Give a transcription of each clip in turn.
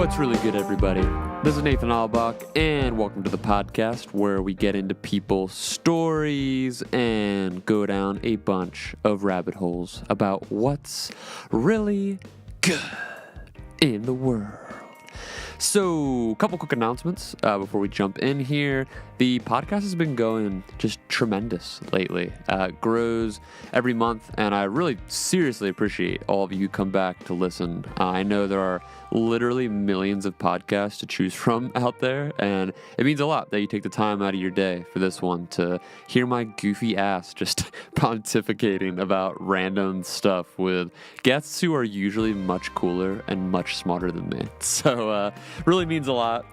What's really good, everybody? This is Nathan Albach, and welcome to the podcast where we get into people's stories and go down a bunch of rabbit holes about what's really good in the world. So, a couple quick announcements before we jump in here. The podcast has been going just tremendous lately. It grows every month, and I really seriously appreciate all of you who come back to listen. I know there are literally millions of podcasts to choose from out there, and it means a lot that you take the time out of your day for this one to hear my goofy ass just pontificating about random stuff with guests who are usually much cooler and much smarter than me. So, really means a lot.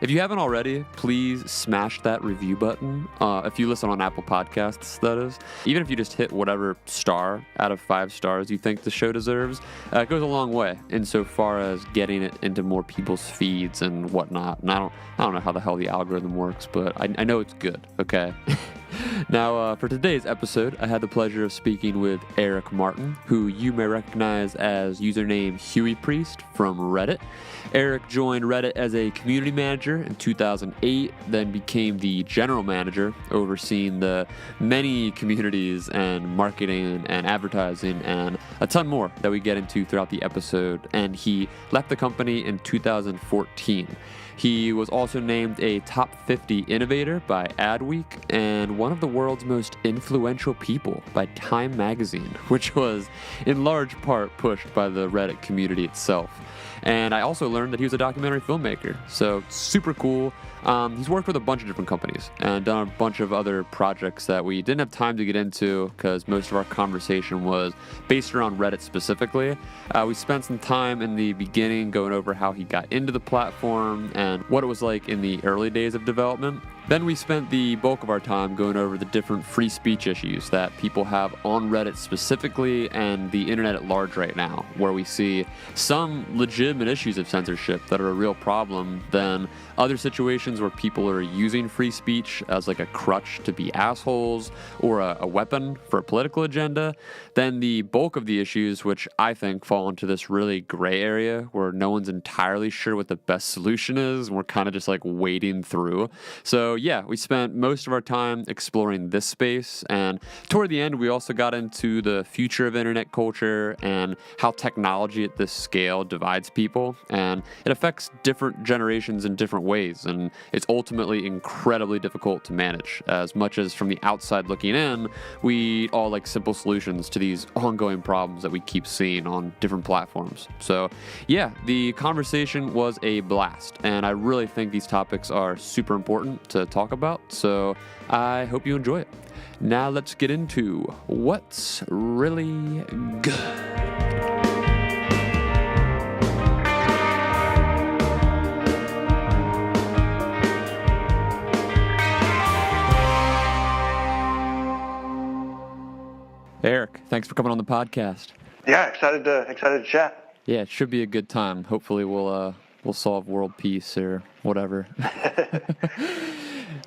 If you haven't already, please smash that review button. If you listen on Apple Podcasts, that is. Even if you just hit whatever star out of 5 stars you think the show deserves, it goes a long way insofar as getting it into more people's feeds and whatnot. And I don't know how the hell the algorithm works, but I know it's good, okay? Now, for today's episode, I had the pleasure of speaking with Erik Martin, who you may recognize as username hueypriest from Reddit. Erik joined Reddit as a community manager in 2008, then became the general manager, overseeing the many communities and marketing and advertising and a ton more that we get into throughout the episode, and he left the company in 2014. He was also named a top 50 innovator by Adweek and one of the world's most influential people by Time magazine, which was in large part pushed by the Reddit community itself. And I also learned that he was a documentary filmmaker, so super cool. He's worked with a bunch of different companies and done a bunch of other projects that we didn't have time to get into because most of our conversation was based around Reddit specifically. We spent some time in the beginning going over how he got into the platform and what it was like in the early days of development. Then we spent the bulk of our time going over the different free speech issues that people have on Reddit specifically and the internet at large right now, where we see some legitimate issues of censorship that are a real problem, then other situations where people are using free speech as like a crutch to be assholes or a weapon for a political agenda, then the bulk of the issues, which I think fall into this really gray area where no one's entirely sure what the best solution is, and we're kind of just like wading through. So yeah, we spent most of our time exploring this space, and toward the end we also got into the future of internet culture and how technology at this scale divides people, and it affects different generations in different ways, and it's ultimately incredibly difficult to manage. As much as from the outside looking in, we all like simple solutions to these ongoing problems that we keep seeing on different platforms. So yeah, the conversation was a blast, and I really think these topics are super important to talk about, so I hope you enjoy it. Now let's get into what's really good. Erik, thanks for coming on the podcast. Yeah, excited to chat. Yeah, it should be a good time. Hopefully we'll solve world peace or whatever.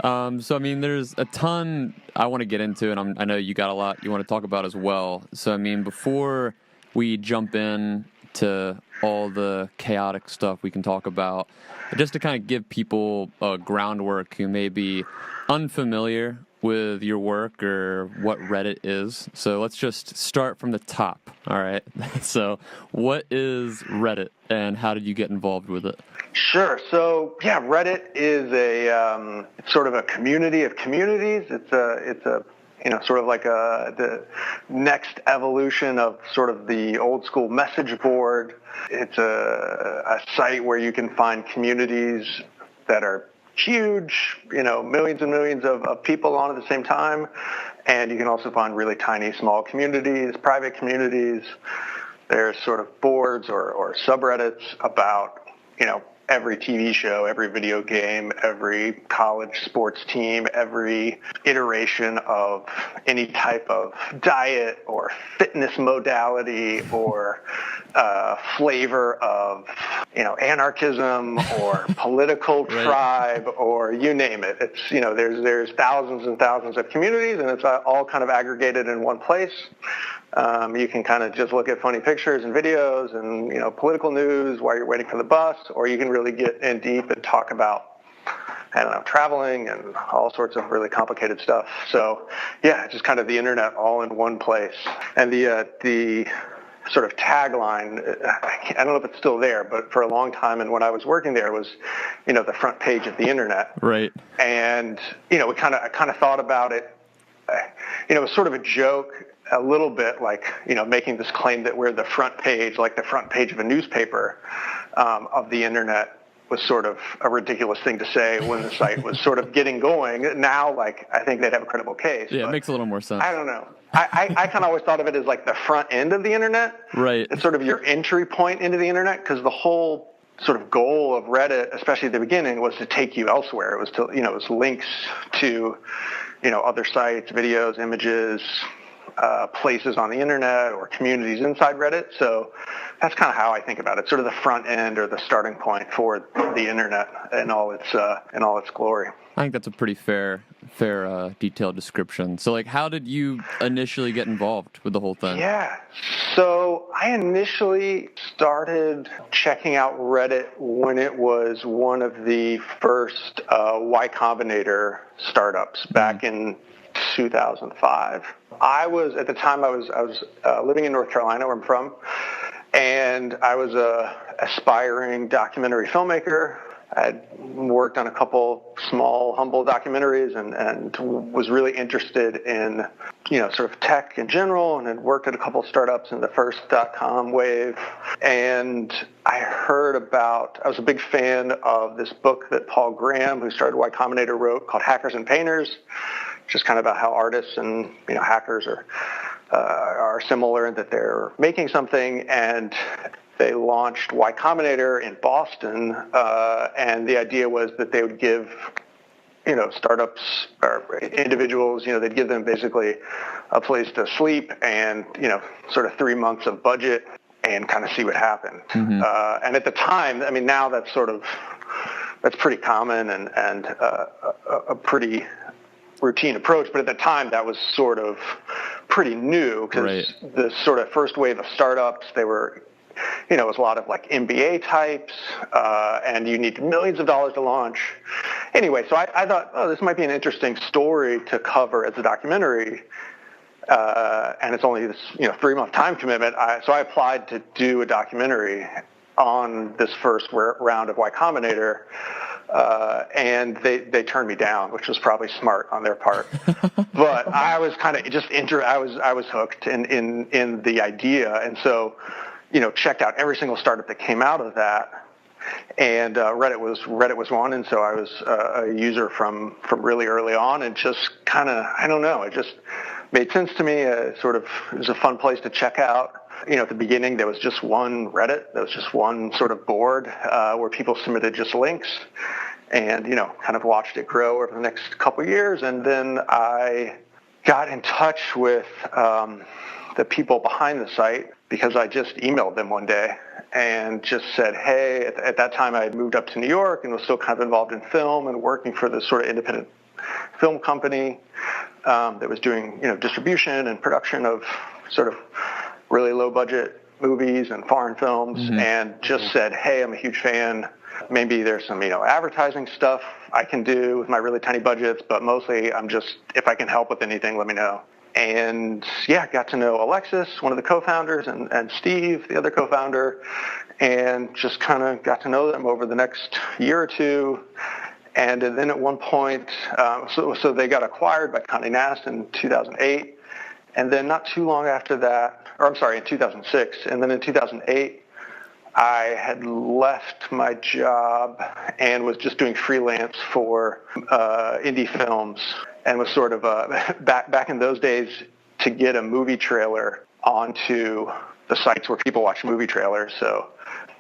So, I mean, there's a ton I want to get into, and I know you got a lot you want to talk about as well. So, I mean, before we jump in to all the chaotic stuff we can talk about, just to kind of give people a groundwork who may be unfamiliar with your work or what Reddit is. So let's just start from the top, all right? So what is Reddit, and how did you get involved with it? Sure. So yeah, Reddit is a sort of a community of communities. It's a sort of like the next evolution of sort of the old school message board. It's a site where you can find communities that are huge, millions and millions of people on at the same time. And you can also find really tiny, small communities, private communities. There's sort of boards or subreddits about, every TV show, every video game, every college sports team, every iteration of any type of diet or fitness modality or flavor of, anarchism or political tribe or you name it. It's, there's thousands and thousands of communities, and it's all kind of aggregated in one place. You can kind of just look at funny pictures and videos and, political news while you're waiting for the bus, or you can really get in deep and talk about, I don't know, traveling and all sorts of really complicated stuff. So, yeah, just kind of the internet all in one place. And the sort of tagline, I don't know if it's still there, but for a long time, and when I was working there, was, the front page of the internet. Right. And, I kind of thought about it. It was sort of a joke, a little bit like, making this claim that we're the front page, like the front page of a newspaper of the internet, was sort of a ridiculous thing to say when the site was sort of getting going. Now, I think they'd have a credible case. Yeah, it makes a little more sense. I don't know. I kind of always thought of it as like the front end of the internet. Right. It's sort of your entry point into the internet, because the whole sort of goal of Reddit, especially at the beginning, was to take you elsewhere. It was to, it was links to, other sites, videos, images, places on the internet, or communities inside Reddit. So that's kind of how I think about it, sort of the front end or the starting point for the internet in all its glory. I think that's a pretty fair, detailed description. So, how did you initially get involved with the whole thing? Yeah. So I initially started checking out Reddit when it was one of the first Y Combinator startups back in 2005. At the time I was living in North Carolina, where I'm from, and I was a aspiring documentary filmmaker. I'd worked on a couple small, humble documentaries and was really interested in, sort of tech in general, and had worked at a couple startups in the first .com wave. And I was a big fan of this book that Paul Graham, who started Y Combinator, wrote, called Hackers and Painters, just kind of about how artists and, hackers are similar in that they're making something. And they launched Y Combinator in Boston, and the idea was that they would give, startups or individuals, they'd give them basically a place to sleep and, sort of 3 months of budget and kind of see what happened. Mm-hmm. And at the time, now that's pretty common and a pretty routine approach, but at the time that was sort of pretty new, because the sort of first wave of startups, they were, it was a lot of MBA types, and you need millions of dollars to launch. Anyway, so I thought, this might be an interesting story to cover as a documentary, and it's only this 3-month time commitment. So I applied to do a documentary on this first round of Y Combinator, and they turned me down, which was probably smart on their part. But I was kind of I was hooked in the idea, and so checked out every single startup that came out of that. And Reddit was one, and so I was a user from really early on, and just kind of, I don't know, it just made sense to me. It was a fun place to check out. At the beginning, there was just one Reddit. There was just one sort of board where people submitted just links, and kind of watched it grow over the next couple of years. And then I got in touch with the people behind the site, because I just emailed them one day and just said, hey, at that time I had moved up to New York and was still kind of involved in film and working for this sort of independent film company that was doing, distribution and production of sort of really low budget movies and foreign films, and just said, hey, I'm a huge fan. Maybe there's some, advertising stuff I can do with my really tiny budgets, but mostly if I can help with anything, let me know. And got to know Alexis, one of the co-founders, and Steve, the other co-founder, and just kind of got to know them over the next year or two. And then at one point, so they got acquired by Condé Nast in 2008. And then not too long after that, in 2006. And then in 2008, I had left my job and was just doing freelance for indie films, and was sort of back in those days, to get a movie trailer onto the sites where people watch movie trailers. So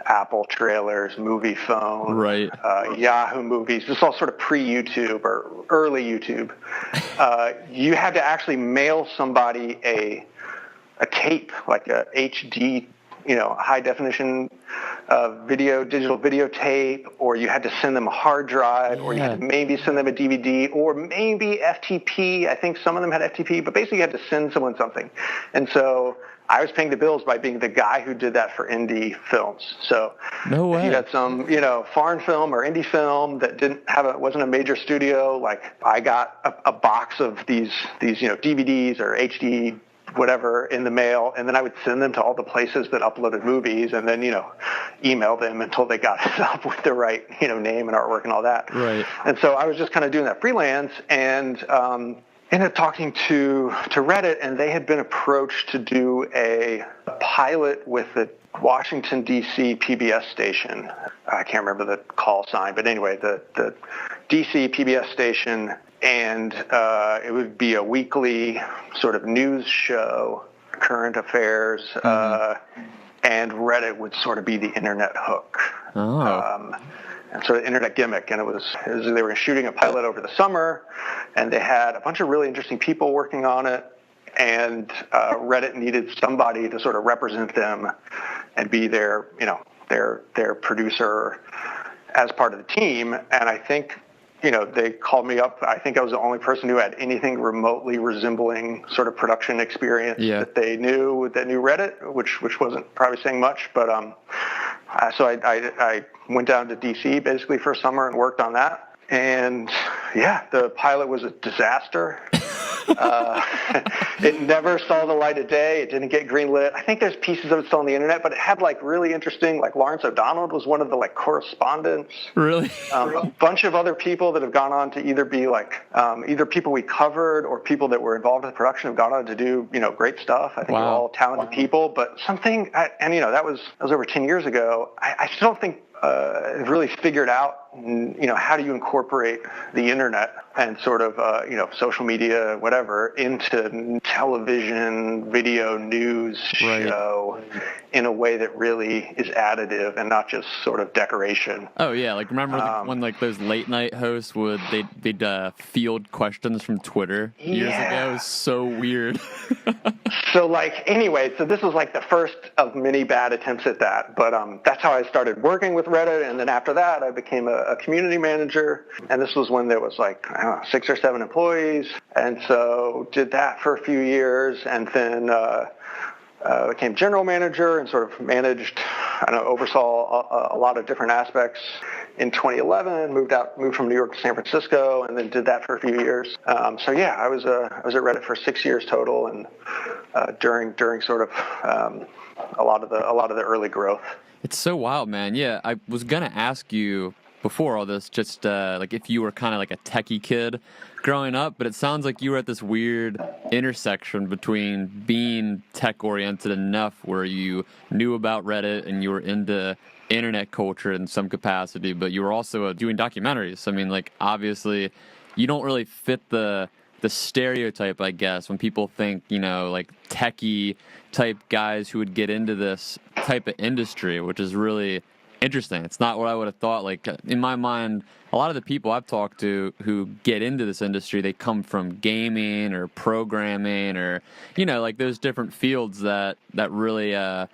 Apple Trailers, Movie Phone, right. Yahoo Movies. This is all sort of pre-YouTube or early YouTube. You had to actually mail somebody a tape, like a HD, high definition digital videotape, or you had to send them a hard drive, or you had to maybe send them a DVD, or maybe FTP. I think some of them had FTP, but basically you had to send someone something. And so I was paying the bills by being the guy who did that for indie films. So if you had some, foreign film or indie film that wasn't a major studio, like I got a box of these DVDs or HD whatever in the mail, and then I would send them to all the places that uploaded movies, and then email them until they got it up with the right name and artwork and all that. Right. And so I was just kind of doing that freelance, and ended up talking to Reddit, and they had been approached to do a pilot with the Washington D.C. PBS station. I can't remember the call sign, but anyway, the D.C. PBS station. And it would be a weekly sort of news show, current affairs, and Reddit would sort of be the internet hook. And sort of internet gimmick. And they were shooting a pilot over the summer, and they had a bunch of really interesting people working on it, and Reddit needed somebody to sort of represent them and be their producer as part of the team. And I think they called me up. I think I was the only person who had anything remotely resembling sort of production experience that they knew Reddit, which wasn't probably saying much. But so I went down to DC basically for a summer and worked on that. And the pilot was a disaster. It never saw the light of day. It didn't get greenlit. I think there's pieces of it still on the internet, but it had really interesting, Lawrence O'Donnell was one of the correspondents. Really? A bunch of other people that have gone on to either be either people we covered or people that were involved in the production have gone on to do, great stuff. I think they're all talented people, but something, that was over 10 years ago. I still don't think really figured out, how do you incorporate the internet and sort of, social media, whatever, into television, video, news show in a way that really is additive and not just sort of decoration. Oh yeah, remember when those late night hosts they'd field questions from Twitter years ago? It was so weird. So anyway, so this was the first of many bad attempts at that, but that's how I started working with Reddit, and then after that I became a community manager, and this was when there was 6 or 7 employees, and so did that for a few years, and then became general manager and sort of managed, oversaw a lot of different aspects. In 2011, moved from New York to San Francisco, and then did that for a few years. I was at Reddit for 6 years total, and during sort of a lot of the early growth. It's so wild, man. Yeah, I was gonna ask you before all this, just if you were kind of a techie kid growing up, but it sounds like you were at this weird intersection between being tech-oriented enough where you knew about Reddit and you were into internet culture in some capacity, but you were also doing documentaries. I mean, obviously, you don't really fit the stereotype, I guess, when people think, techie type guys who would get into this type of industry, which is really interesting. It's not what I would have thought. In my mind, a lot of the people I've talked to who get into this industry, they come from gaming or programming or, those different fields that really have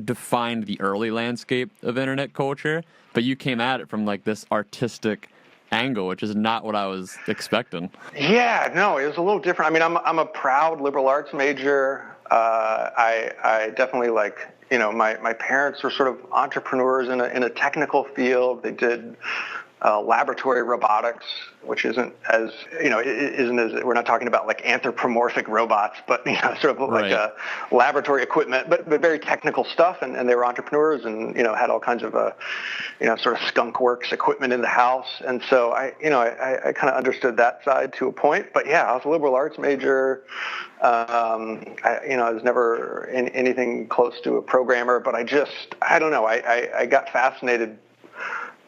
defined the early landscape of internet culture. But you came at it from this artistic angle, which is not what I was expecting. Yeah, no, it was a little different. I mean, I'm a proud liberal arts major. I definitely my parents were sort of entrepreneurs in a technical field. They did laboratory robotics, which isn't as we're not talking about anthropomorphic robots, but sort of laboratory equipment, but very technical stuff. And they were entrepreneurs and had all kinds of sort of skunk works equipment in the house. And so I kind of understood that side to a point. But yeah, I was a liberal arts major. I was never anything close to a programmer, but I don't know. I got fascinated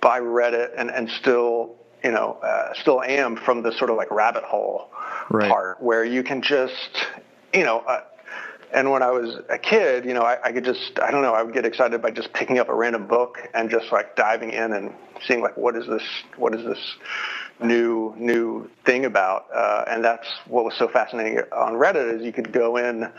by Reddit and still am from the sort of rabbit hole part where you can just, and when I was a kid, I could just, I would get excited by just picking up a random book and just diving in and seeing what is this new thing about, and that's what was so fascinating on Reddit is you could go in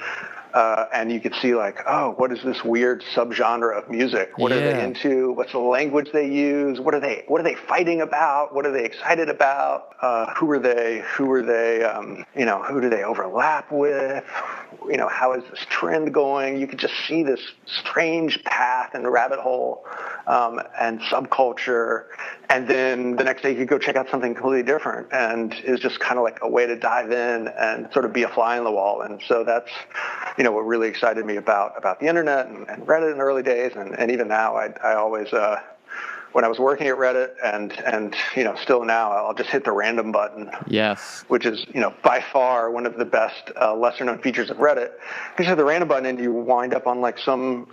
and you could see like, oh, what is this weird subgenre of music? What are they into? What's the language they use? What are they fighting about? What are they excited about? Who are they? Who do they overlap with? How is this trend going? You could just see this strange path and rabbit hole and subculture. And then the next day you could go check out something completely different. And it's just kind of like a way to dive in and sort of be a fly on the wall. And so that's, what really excited me about the internet and Reddit in the early days. And even now, I always, when I was working at Reddit and still now, I'll just hit the random button. Yes. Which is, by far one of the best lesser known features of Reddit. You hit the random button and you wind up on like some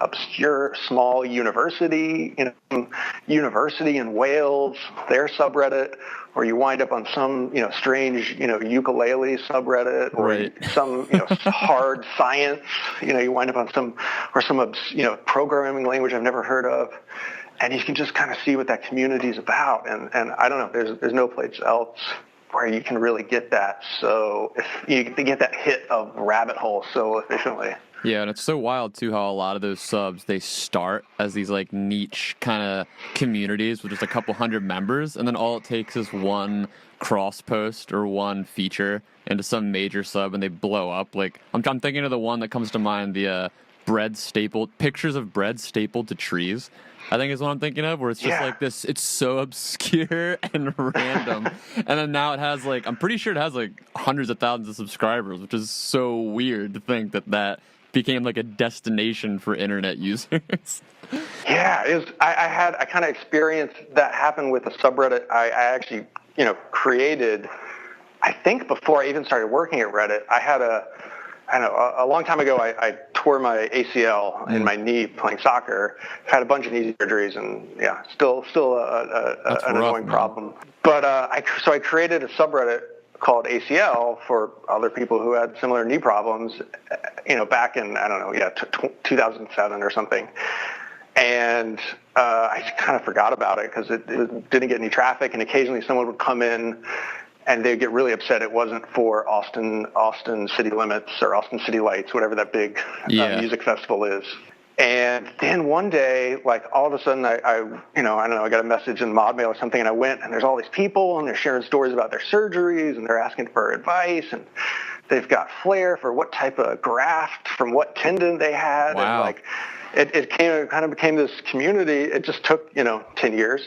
obscure small university, university in Wales, their subreddit, or you wind up on some, strange, ukulele subreddit, or some, hard science, you wind up on some programming language I've never heard of. And you can just kind of see what that community is about. And I don't know, there's no place else where you can really get that. So if you get that hit of rabbit hole so efficiently. Yeah, and it's so wild, too, how a lot of those subs, they start as these, like, niche kind of communities with just a couple hundred members, and then all it takes is one cross-post or one feature into some major sub, and they blow up. Like, I'm thinking of the one that comes to mind, the pictures of bread stapled to trees, I think is what I'm thinking of, where it's just like this, it's so obscure and random. And then now it has, like, I'm pretty sure it has, like, hundreds of thousands of subscribers, which is so weird to think that became like a destination for internet users. Yeah, I kind of experienced that happen with a subreddit I actually, created. I think before I even started working at Reddit, I had a long time ago, I tore my ACL in my knee playing soccer. Had a bunch of knee surgeries, and still an annoying problem. But so I created a subreddit called ACL for other people who had similar knee problems, back in, 2007 or something. And I kind of forgot about it because it didn't get any traffic, and occasionally someone would come in and they'd get really upset it wasn't for Austin City Limits or Austin City Lights, whatever that big music festival is. And then one day, like, all of a sudden, I got a message in Mod Mail or something, and I went, and there's all these people, and they're sharing stories about their surgeries, and they're asking for advice, and they've got flair for what type of graft from what tendon they had. Wow. And, like, it kind of became this community. It just took, 10 years,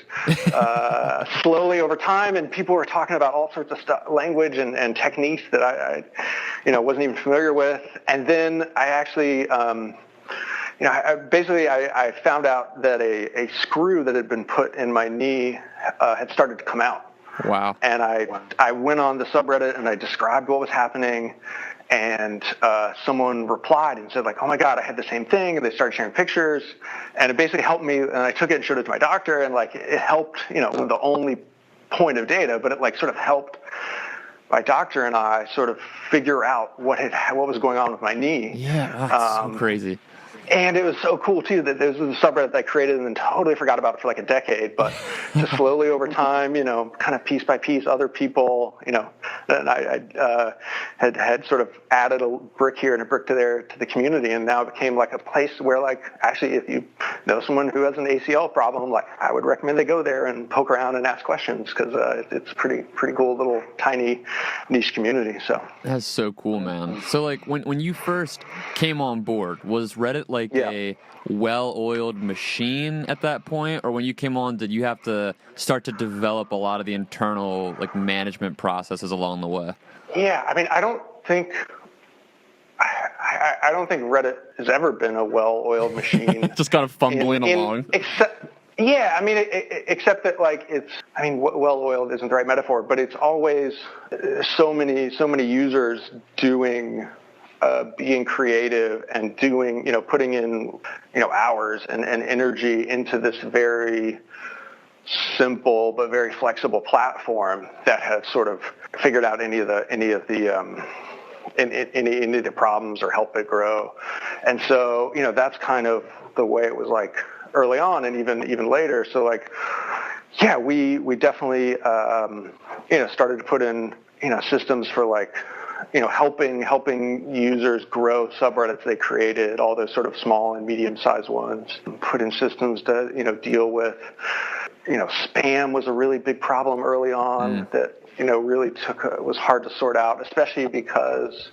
slowly over time, and people were talking about all sorts of stuff, language and techniques that I wasn't even familiar with. And then I actually... I found out that a screw that had been put in my knee had started to come out. Wow. And I went on the subreddit and I described what was happening, and someone replied and said, like, oh my God, I had the same thing. And they started sharing pictures, and it basically helped me. And I took it and showed it to my doctor, and like it helped, the only point of data, but it like sort of helped my doctor and I sort of figure out what was going on with my knee. Yeah, that's so crazy. And it was so cool, too, that this was a subreddit that I created and then totally forgot about it for like a decade. But just slowly over time, kind of piece by piece, other people, and I had sort of added a brick here and a brick to the community. And now it became like a place where, like, actually, if you know someone who has an ACL problem, like, I would recommend they go there and poke around and ask questions, because it's pretty cool little tiny niche community. So that's so cool, man. So, like, when you first came on board, was Reddit like a well-oiled machine at that point, or when you came on, did you have to start to develop a lot of the internal, like, management processes along the way? Yeah, I mean, I don't think Reddit has ever been a well-oiled machine. Just kind of fumbling along. Except that, like, well-oiled isn't the right metaphor, but it's always so many users doing. Being creative and doing, putting in, hours and energy into this very simple but very flexible platform that has sort of figured out any of the problems or help it grow. And so, that's kind of the way it was like early on and even later. So, like, we definitely, started to put in, systems for, like, helping users grow subreddits they created, all those sort of small and medium-sized ones, put in systems to, deal with, spam was a really big problem early on that, really was hard to sort out, especially because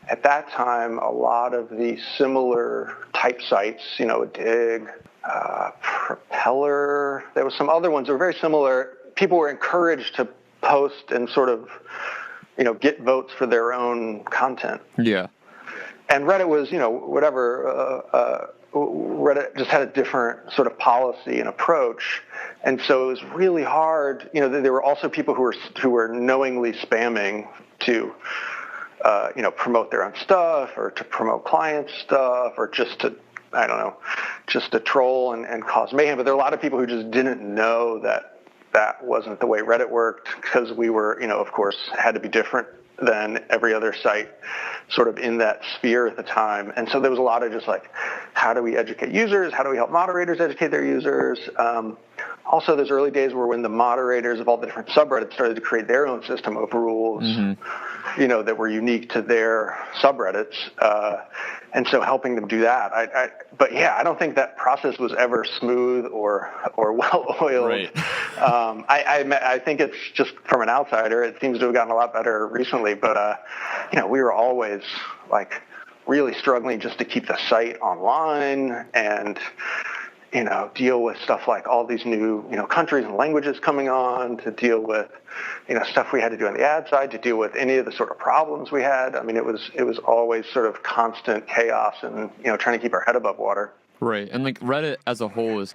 at that time, a lot of the similar type sites, Dig, Propeller, there was some other ones that were very similar. People were encouraged to post and sort of, get votes for their own content. Yeah. And Reddit was, Reddit just had a different sort of policy and approach. And so it was really hard. There were also people who were knowingly spamming to, promote their own stuff or to promote client stuff or just to, just to troll and cause mayhem. But there are a lot of people who just didn't know that wasn't the way Reddit worked, because we were, of course, had to be different than every other site sort of in that sphere at the time. And so there was a lot of just like, how do we educate users? How do we help moderators educate their users? Also, those early days were when the moderators of all the different subreddits started to create their own system of rules, that were unique to their subreddits. And so helping them do that. But I don't think that process was ever smooth or well-oiled. Right. I think it's just from an outsider, it seems to have gotten a lot better recently. But, we were always like really struggling just to keep the site online and, deal with stuff like all these new, countries and languages coming on, to deal with, stuff we had to do on the ad side, to deal with any of the sort of problems we had. I mean, it was always sort of constant chaos and, trying to keep our head above water. Right. And like Reddit as a whole is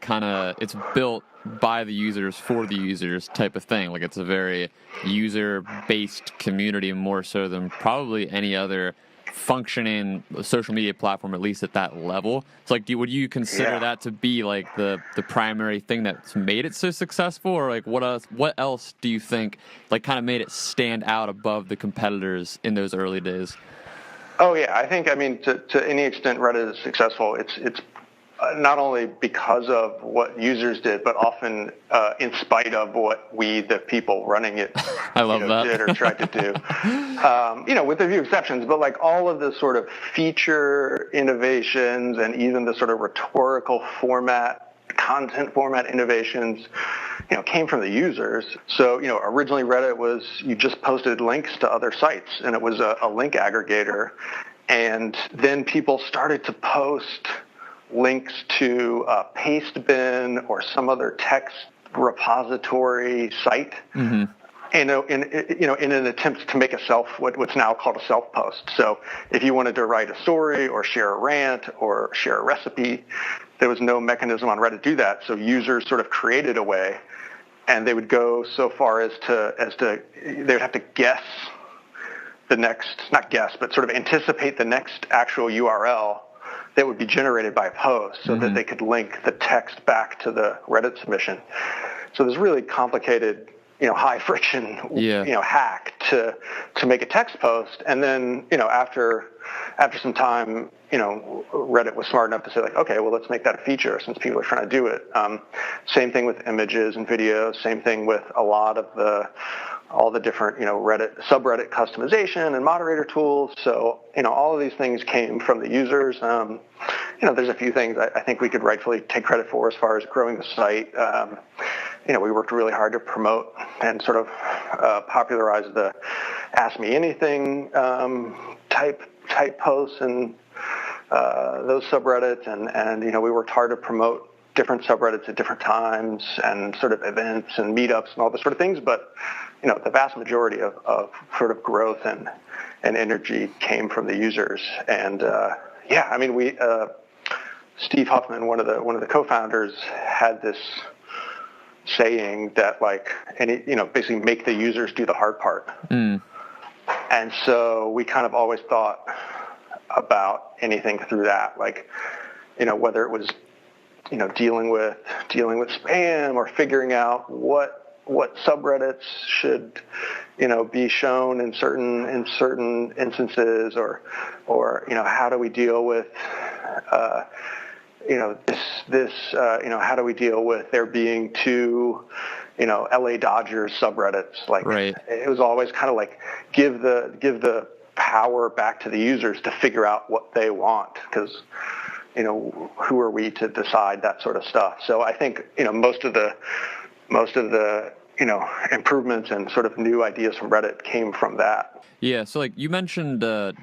it's built by the users for the users type of thing. Like it's a very user-based community more so than probably any other functioning social media platform, at least at that level. So like, would you consider that to be like the primary thing that's made it so successful, or like what else do you think like kind of made it stand out above the competitors in those early days? Oh yeah, I think, to any extent Reddit is successful, it's not only because of what users did, but often in spite of what we, the people running it, I love that. did or tried to do. With a few exceptions, but like all of the sort of feature innovations and even the sort of rhetorical content format innovations, came from the users. So, originally Reddit was, you just posted links to other sites, and it was a link aggregator. And then people started to post links to Pastebin or some other text repository site, in an attempt to make what's now called a self post. So if you wanted to write a story or share a rant or share a recipe, there was no mechanism on Reddit to do that. So users sort of created a way, and they would go so far as to they'd have to guess the next, not guess, but sort of anticipate the next actual URL that would be generated by a post, so that they could link the text back to the Reddit submission. So there's really complicated, high friction, hack to make a text post. And then, after some time, Reddit was smart enough to say like, okay, well, let's make that a feature since people are trying to do it. Same thing with images and videos. Same thing with a lot of all the different, Reddit subreddit customization and moderator tools. So, all of these things came from the users. There's a few things I think we could rightfully take credit for as far as growing the site. We worked really hard to promote and sort of popularize the Ask Me Anything type posts and those subreddits. And we worked hard to promote different subreddits at different times and sort of events and meetups and all those sort of things. But, the vast majority of sort of growth and energy came from the users. And, we, Steve Huffman, one of the co-founders, had this saying that basically make the users do the hard part. And so we kind of always thought about anything through that, whether it was, dealing with spam or figuring out what subreddits should, be shown in certain instances, or how do we deal with, how do we deal with there being two, LA Dodgers subreddits? Right. It was always kind of like give the power back to the users to figure out what they want, because who are we to decide that sort of stuff? So I think most of the improvements and sort of new ideas from Reddit came from that. Yeah, so like you mentioned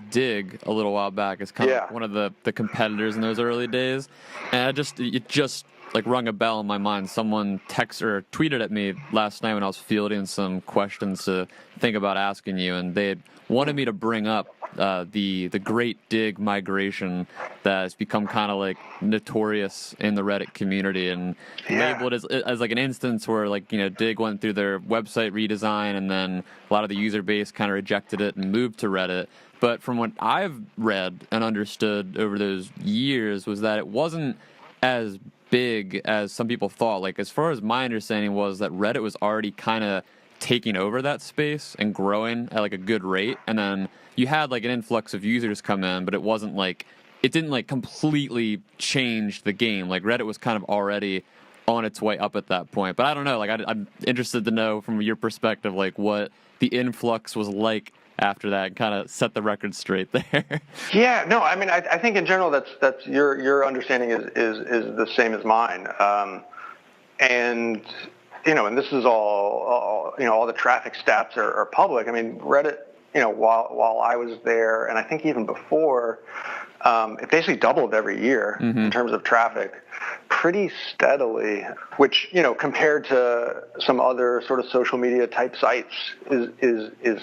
Dig a little while back as kind of like one of the competitors in those early days, and it just like rung a bell in my mind. Someone texted or tweeted at me last night when I was fielding some questions to think about asking you, and they had wanted me to bring up the great Dig migration that has become kind of like notorious in the Reddit community, and labeled as like an instance where like Dig went through their website redesign, and then a lot of the user base kind of rejected it and moved to Reddit. But from what I've read and understood over those years was that it wasn't as big as some people thought. Like, as far as my understanding was that Reddit was already kind of taking over that space and growing at like a good rate, and then you had like an influx of users come in, but it didn't like completely change the game. Like, Reddit was kind of already on its way up at that point. But I don't know, like I'm interested to know from your perspective like what the influx was like after that, and kind of set the record straight there. Yeah, no, I mean, I think in general that's your understanding is the same as mine, and this is all the traffic stats are public. I mean, Reddit, while I was there, and I think even before, it basically doubled every year in terms of traffic, pretty steadily, which compared to some other sort of social media type sites is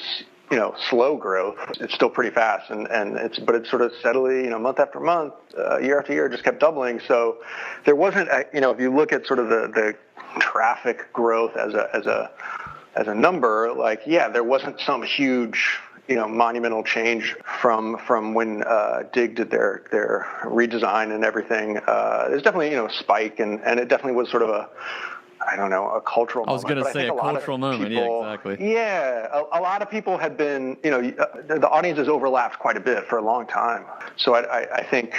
slow growth. It's still pretty fast, but it's sort of steadily, month after month, year after year, just kept doubling. So there wasn't, if you look at sort of the traffic growth as a number, like, there wasn't some huge, monumental change from when Dig did their redesign and everything. There's definitely, a spike, and it definitely was sort of a cultural moment. I was going to say a cultural moment, yeah, exactly. Yeah, a lot of people had been, the audience has overlapped quite a bit for a long time. So I think,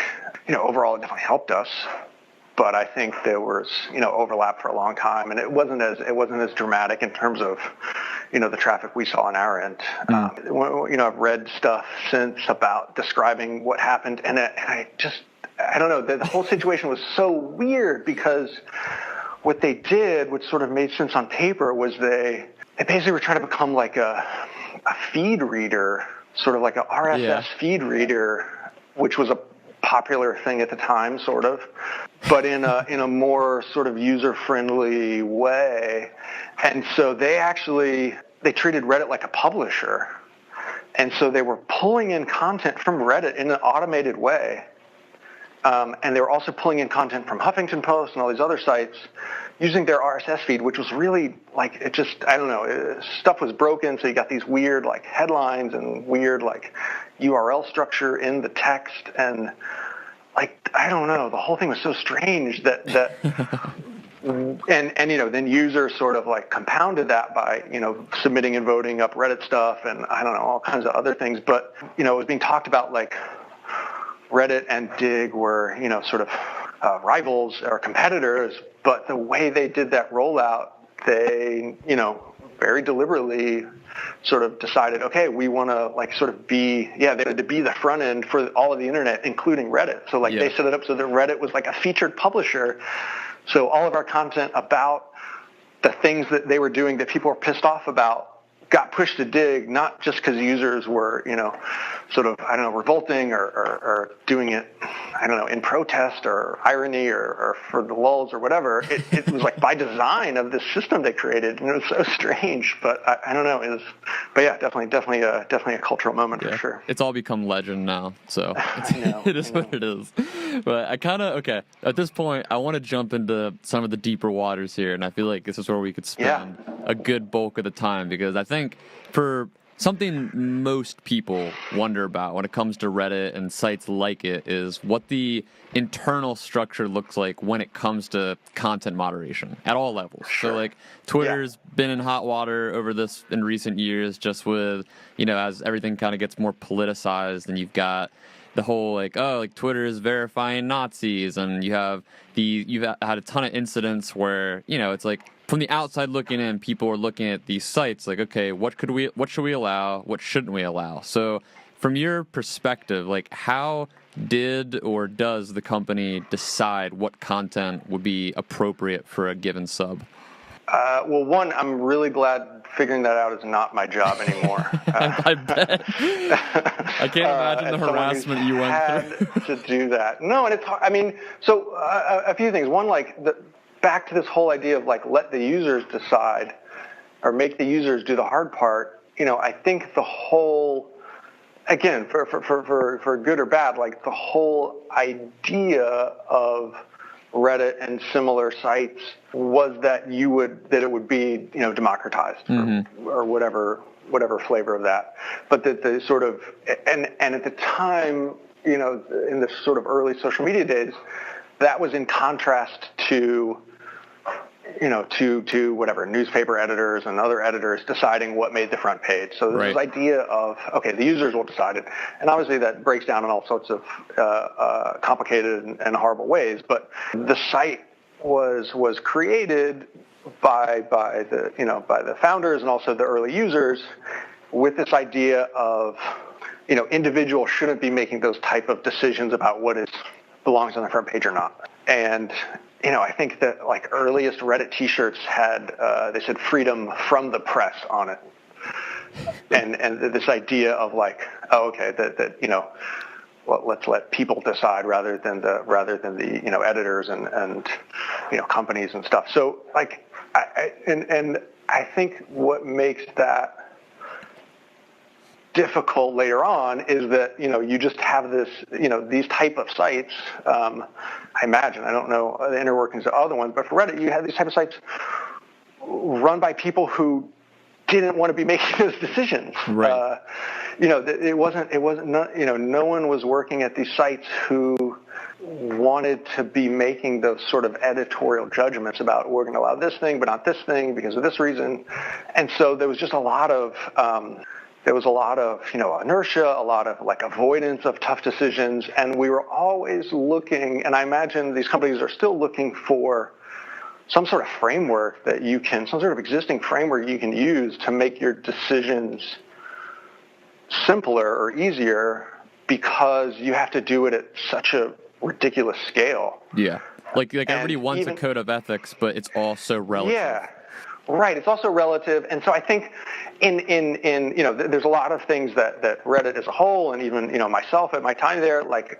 overall it definitely helped us. But I think there was, overlap for a long time, and it wasn't as dramatic in terms of, the traffic we saw on our end. I've read stuff since about describing what happened, and I don't know, the whole situation was so weird, because what they did, which sort of made sense on paper, was they basically were trying to become like a feed reader, sort of like a RSS feed reader, which was a popular thing at the time, sort of, but in a more sort of user-friendly way. And so they treated Reddit like a publisher. And so they were pulling in content from Reddit in an automated way. And they were also pulling in content from Huffington Post and all these other sites using their RSS feed, which was really like, it just, I don't know, stuff was broken. So you got these weird like headlines and weird like URL structure in the text. And like, I don't know, the whole thing was so strange that and then users sort of like compounded that by, submitting and voting up Reddit stuff and I don't know, all kinds of other things. But, it was being talked about like Reddit and Dig were, sort of rivals or competitors, but the way they did that rollout, they, very deliberately sort of decided, okay, we want to like sort of be, they had to be the front end for all of the internet, including Reddit. So like they set it up so that Reddit was like a featured publisher. So all of our content about the things that they were doing that people were pissed off about got pushed to Dig, not just because users were, sort of, I don't know, revolting or doing it, I don't know, in protest or irony or for the lulz or whatever. It was like by design of this system they created, and it was so strange. But I don't know, but yeah, definitely a cultural moment for sure. It's all become legend now, so it is what it is. But okay, at this point, I want to jump into some of the deeper waters here, and I feel like this is where we could spend a good bulk of the time, because I think for something most people wonder about when it comes to Reddit and sites like it is what the internal structure looks like when it comes to content moderation at all levels. Sure. So like Twitter's been in hot water over this in recent years, just with, as everything kind of gets more politicized, and you've got the whole like Twitter is verifying Nazis, and you've had a ton of incidents where it's like from the outside looking in, people are looking at these sites like, okay, what should we allow, what shouldn't we allow? So From your perspective, like, how did or does the company decide what content would be appropriate for a given sub? Well, one, I'm really glad figuring that out is not my job anymore. I bet. I can't imagine the harassment you went through. To do that. No, and it's hard. I mean, so a few things. One, like, back to this whole idea of, like, let the users decide or make the users do the hard part. I think the whole, again, for good or bad, like, the whole idea of Reddit and similar sites was that it would be, democratized, or whatever flavor of that. But that the sort of, and at the time, in the sort of early social media days, that was in contrast to whatever, newspaper editors and other editors deciding what made the front page. So there's this idea of, okay, the users will decide it. And obviously that breaks down in all sorts of complicated and horrible ways. But the site was created by the founders and also the early users with this idea of, individuals shouldn't be making those type of decisions about what belongs on the front page or not. And I think that, like, earliest Reddit T-shirts had they said "freedom from the press" on it, and this idea of, like, let's let people decide rather than the editors and companies and stuff. So, like, I think what makes that difficult later on is that you just have this these type of sites. I imagine, I don't know the inner workings of other ones, but for Reddit, you had these type of sites run by people who didn't want to be making those decisions. Right. It wasn't no one was working at these sites who wanted to be making those sort of editorial judgments about, we're going to allow this thing but not this thing because of this reason. And so there was just a lot of inertia, a lot of, like, avoidance of tough decisions, and we were always looking, and I imagine these companies are still looking for some sort of framework some sort of existing framework you can use to make your decisions simpler or easier, because you have to do it at such a ridiculous scale. Yeah. Like everybody wants a code of ethics, but it's all so relative. Yeah. Right. It's also relative. And so I think there's a lot of things that Reddit as a whole, and even, myself at my time there, like,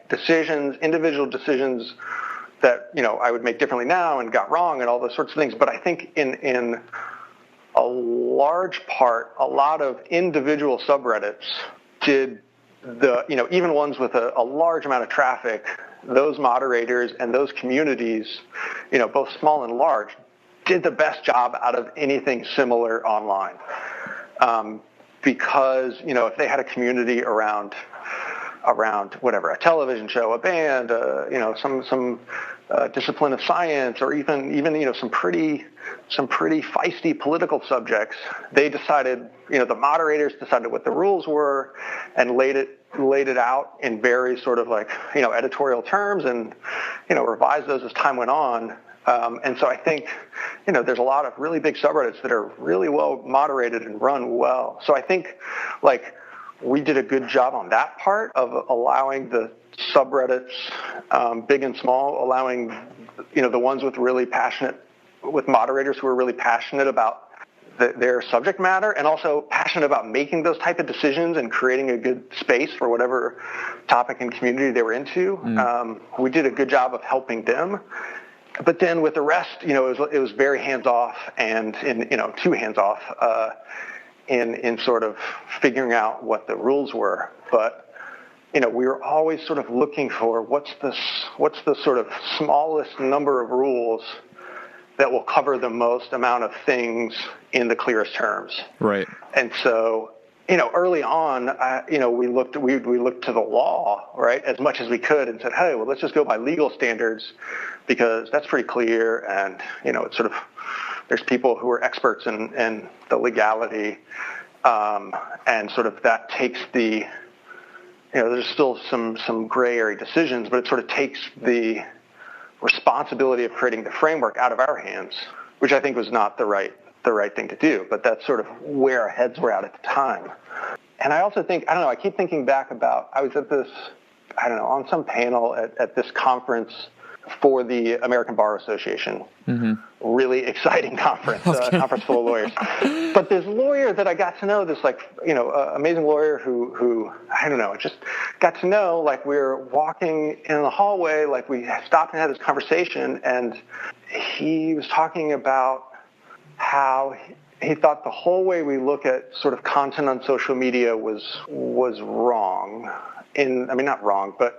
individual decisions that, I would make differently now and got wrong and all those sorts of things. But I think in a large part, a lot of individual subreddits did even ones with a large amount of traffic, those moderators and those communities, both small and large, did the best job out of anything similar online. Because, if they had a community around whatever, a television show, a band, some discipline of science, or even some pretty feisty political subjects, they decided, the moderators decided what the rules were and laid it out in very sort of, like, editorial terms, and revised those as time went on. And so I think, there's a lot of really big subreddits that are really well moderated and run well. So I think, like, we did a good job on that part of allowing the subreddits, big and small, allowing, the ones with moderators who are really passionate about their subject matter, and also passionate about making those type of decisions and creating a good space for whatever topic and community they were into. We did a good job of helping them. But then with the rest, it was very hands-off, and too hands-off in sort of figuring out what the rules were. But we were always sort of looking for what's the sort of smallest number of rules that will cover the most amount of things in the clearest terms. Right. And so, early on, we looked to the law, right, as much as we could, and said, hey, well, let's just go by legal standards, because that's pretty clear. And, it's sort of, there's people who are experts in the legality, and sort of that takes the, there's still some gray area decisions, but it sort of takes the responsibility of creating the framework out of our hands, which I think was not the right thing to do. But that's sort of where our heads were at the time. And I also think, I don't know, I keep thinking back about, I was at this, I don't know, on some panel at this conference for the American Bar Association. Mm-hmm. Really exciting conference, conference full of lawyers. But this lawyer that I got to know, this amazing lawyer who, I don't know, just got to know, like we were walking in the hallway, like we stopped and had this conversation, and he was talking about how he thought the whole way we look at sort of content on social media was wrong. Not wrong, but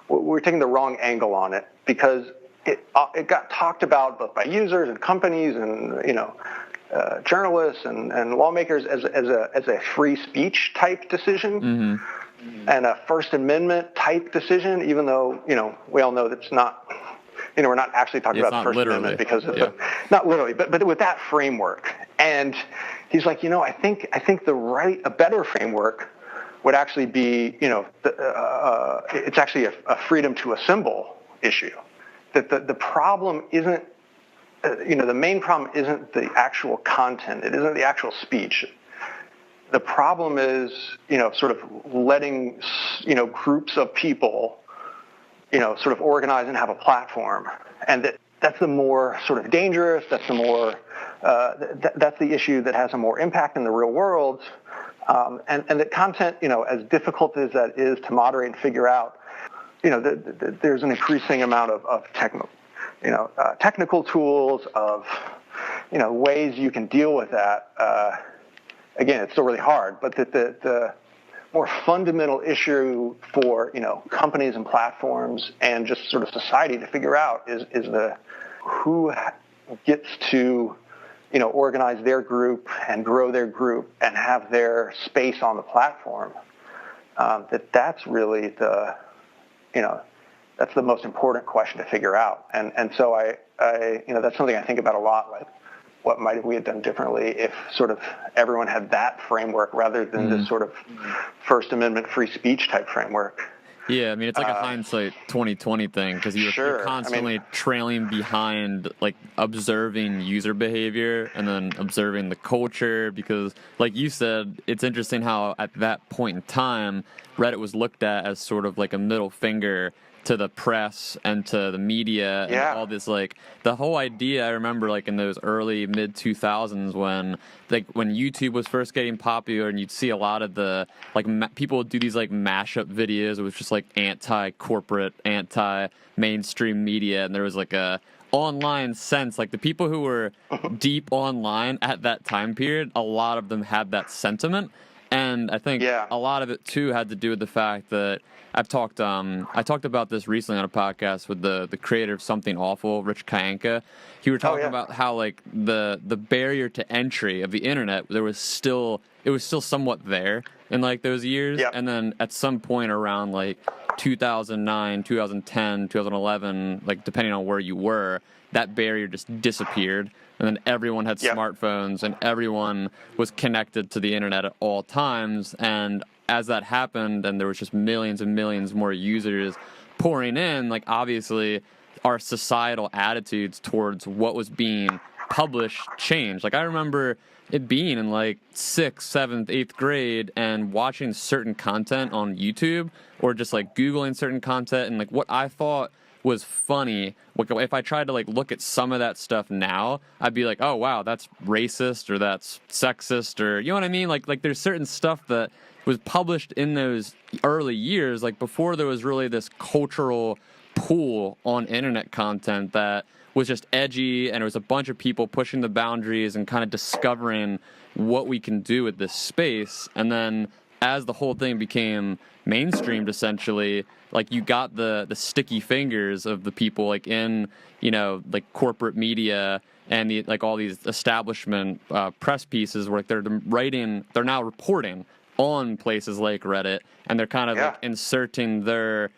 we're taking the wrong angle on it, because it got talked about both by users and companies and journalists and lawmakers as a free speech type decision and a First Amendment type decision, even though we all know that's not. We're not actually talking about the First Amendment because of not literally, but with that framework. And he's like, I think a better framework would actually be, it's actually a freedom to assemble issue. That the problem isn't, the main problem isn't the actual content. It isn't the actual speech. The problem is, sort of letting, groups of people, sort of organize and have a platform. And that's the more sort of dangerous, that's the more, that's the issue that has a more impact in the real world. And that content, as difficult as that is to moderate and figure out, there's an increasing amount of technical tools, of, ways you can deal with that. Again, it's still really hard, but the more fundamental issue for, companies and platforms and just sort of society to figure out is the who gets to, organize their group and grow their group and have their space on the platform. That's really the, that's the most important question to figure out. And so I that's something I think about a lot, like what might we have done differently if sort of everyone had that framework rather than this sort of First Amendment free speech type framework. Yeah, it's like a hindsight 2020 thing, because you're constantly trailing behind, like observing user behavior and then observing the culture, because like you said, it's interesting how at that point in time, Reddit was looked at as sort of like a middle finger to the press and to the media and all this, like the whole idea. I remember like in those early mid 2000s when YouTube was first getting popular, and you'd see a lot of the like people would do these like mashup videos. It was just like anti-corporate, anti-mainstream media, and there was like a online sense, like the people who were deep online at that time period, a lot of them had that sentiment. And I think a lot of it too had to do with the fact that I talked about this recently on a podcast with the creator of Something Awful, Rich Kayanka. He was talking about how like the barrier to entry of the internet, it was still somewhat there in like those years. And then at some point around like 2009, 2010, 2011, like depending on where you were, that barrier just disappeared. And then everyone had smartphones, and everyone was connected to the internet at all times. And as that happened, and there was just millions and millions more users pouring in, like obviously our societal attitudes towards what was being published changed. Like I remember it being in like 6th, 7th, 8th grade and watching certain content on YouTube, or just like Googling certain content, and like what I thought was funny, if I tried to like look at some of that stuff now, I'd be like, oh wow, that's racist, or that's sexist, or you know what I mean? Like there's certain stuff that was published in those early years, like before there was really this cultural pool on internet content that was just edgy, and it was a bunch of people pushing the boundaries and kind of discovering what we can do with this space. And then as the whole thing became mainstreamed, essentially, like you got the sticky fingers of the people like in, like corporate media and the, like all these establishment press pieces where they're now reporting on places like Reddit, and they're kind of like inserting their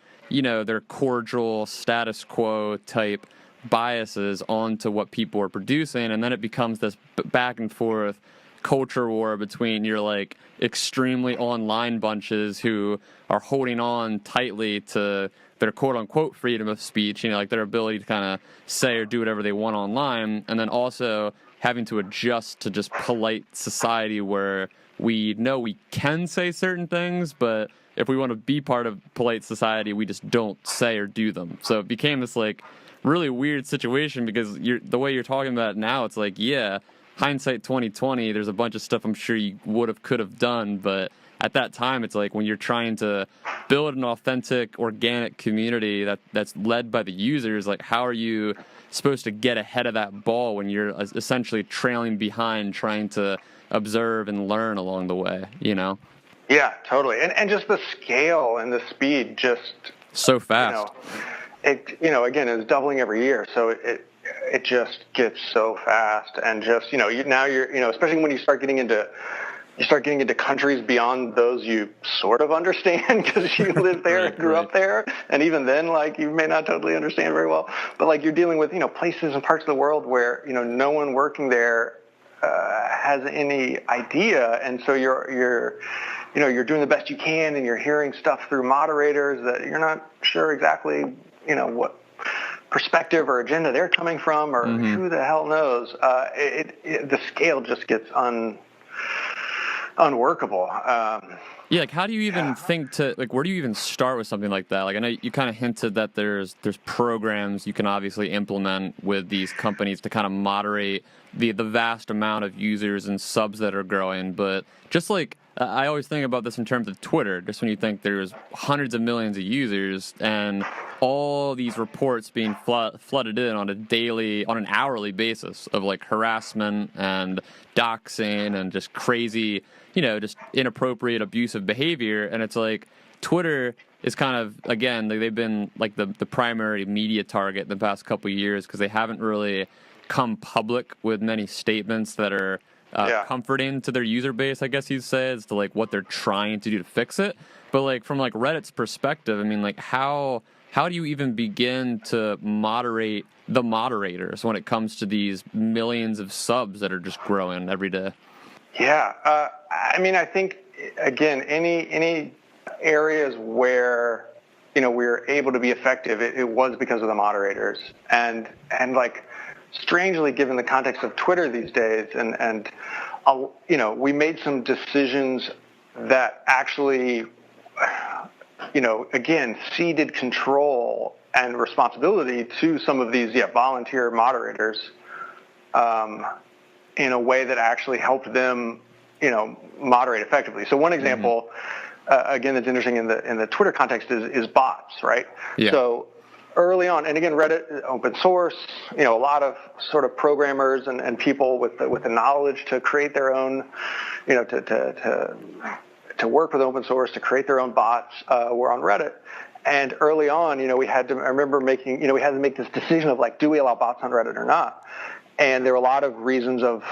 cordial status quo type biases onto what people are producing, and then it becomes this back and forth culture war between your like extremely online bunches who are holding on tightly to their quote unquote freedom of speech, like their ability to kind of say or do whatever they want online, and then also having to adjust to just polite society where we know we can say certain things, but if we want to be part of polite society, we just don't say or do them. So it became this like really weird situation because the way you're talking about it now, it's like, yeah, hindsight 2020, there's a bunch of stuff I'm sure you could have done, but at that time, it's like when you're trying to build an authentic, organic community that's led by the users, like how are you supposed to get ahead of that ball when you're essentially trailing behind, trying to observe and learn along the way, Yeah, totally. And just the scale and the speed just so fast. Again, it's doubling every year. So it just gets so fast, and just, now you're, especially when you start getting into countries beyond those you sort of understand because you live there and grew up there. And even then, like, you may not totally understand very well, but like you're dealing with, places and parts of the world where, no one working there has any idea. And so you're doing the best you can, and you're hearing stuff through moderators that you're not sure exactly, what perspective or agenda they're coming from, or who the hell knows. The scale just gets unworkable. Yeah, like how do you even think to, like, where do you even start with something like that? Like I know you kind of hinted that there's programs you can obviously implement with these companies to kind of moderate the vast amount of users and subs that are growing, but just like I always think about this in terms of Twitter, just when you think there's hundreds of millions of users and all these reports being flooded in on an hourly basis of like harassment and doxing and just crazy, just inappropriate, abusive behavior. And it's like Twitter is kind of, again, they've been like the primary media target the past couple of years because they haven't really come public with many statements that are comforting to their user base, I guess you'd say, as to like what they're trying to do to fix it. But like from like Reddit's perspective, I mean, like how do you even begin to moderate the moderators when it comes to these millions of subs that are just growing every day? Yeah, I mean, I think again, any areas where we were able to be effective, it was because of the moderators, and like, strangely, given the context of Twitter these days, and we made some decisions that actually, again, ceded control and responsibility to some of these volunteer moderators in a way that actually helped them, moderate effectively. So one example, again, that's interesting in the Twitter context is bots, right? Yeah. So early on, and again, Reddit, open source, a lot of sort of programmers and people with the knowledge to create their own, to work with open source, to create their own bots, were on Reddit. And early on, I remember we had to make this decision of like, do we allow bots on Reddit or not? And there were a lot of reasons of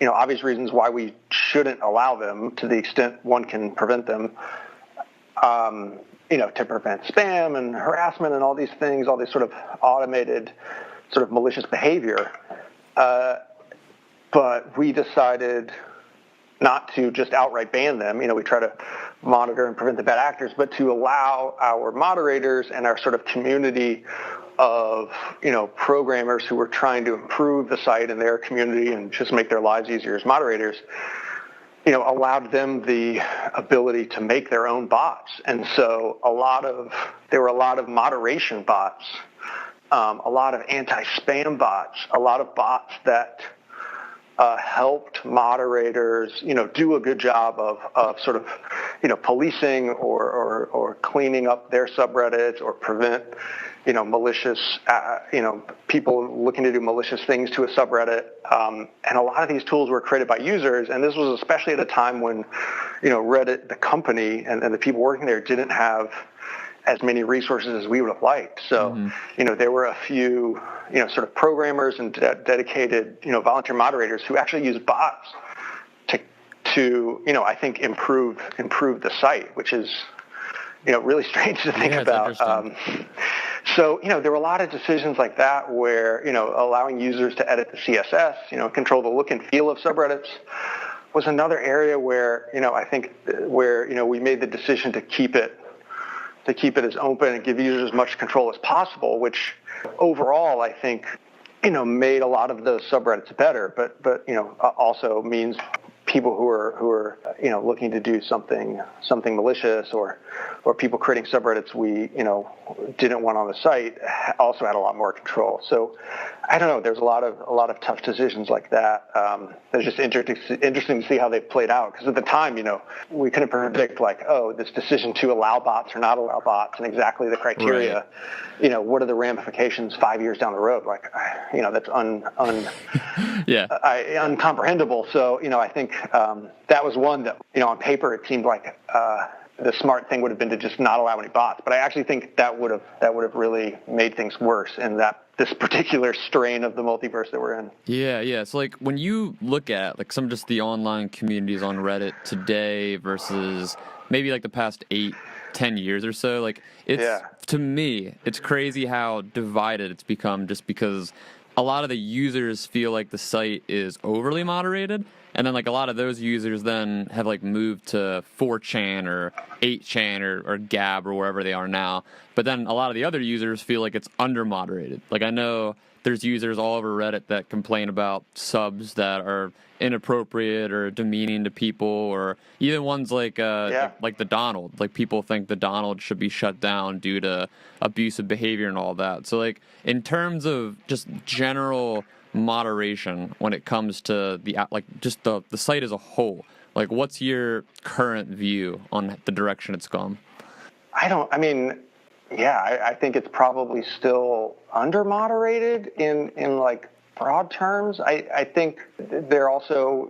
obvious reasons why we shouldn't allow them to the extent one can prevent them. To prevent spam and harassment and all these things, all this sort of automated, sort of malicious behavior. But we decided not to just outright ban them. We try to monitor and prevent the bad actors, but to allow our moderators and our sort of community of, programmers who were trying to improve the site and their community and just make their lives easier as moderators, allowed them the ability to make their own bots. And so there were a lot of moderation bots, a lot of anti-spam bots, a lot of bots that helped moderators, do a good job of sort of, policing or cleaning up their subreddits or prevent, malicious, people looking to do malicious things to a subreddit. And a lot of these tools were created by users, and this was especially at a time when, Reddit, the company, and the people working there didn't have as many resources as we would have liked. So, there were a few, sort of programmers and dedicated, volunteer moderators who actually used bots to I think improve the site, which is, really strange to think about. So, there were a lot of decisions like that where, allowing users to edit the CSS, control the look and feel of subreddits was another area where, I think where, we made the decision to keep it as open and give users as much control as possible, which overall I think, made a lot of those subreddits better, but also means people who are looking to do something malicious or people creating subreddits we didn't want on the site also had a lot more control. So I don't know. There's a lot of tough decisions like that. It's just interesting to see how they've played out, because at the time we couldn't predict this decision to allow bots or not allow bots and exactly the criteria. Right. What are the ramifications 5 years down the road? That's uncomprehendable. So I think that was one that on paper it seemed like the smart thing would have been to just not allow any bots, but I actually think that would have really made things worse in this particular strain of the multiverse that we're in. Yeah. So when you look at some just the online communities on Reddit today versus maybe the past 8-10 years or so, to me it's crazy how divided it's become, just because a lot of the users feel like the site is overly moderated, and then a lot of those users then have moved to 4chan or 8chan or Gab or wherever they are now. But then a lot of the other users feel like it's under moderated. I know there's users all over Reddit that complain about subs that are inappropriate or demeaning to people, or even ones like the Donald. People think the Donald should be shut down due to abusive behavior and all that. So in terms of just general moderation when it comes to the site as a whole, what's your current view on the direction it's gone? I think it's probably still under moderated in broad terms. I think they're also,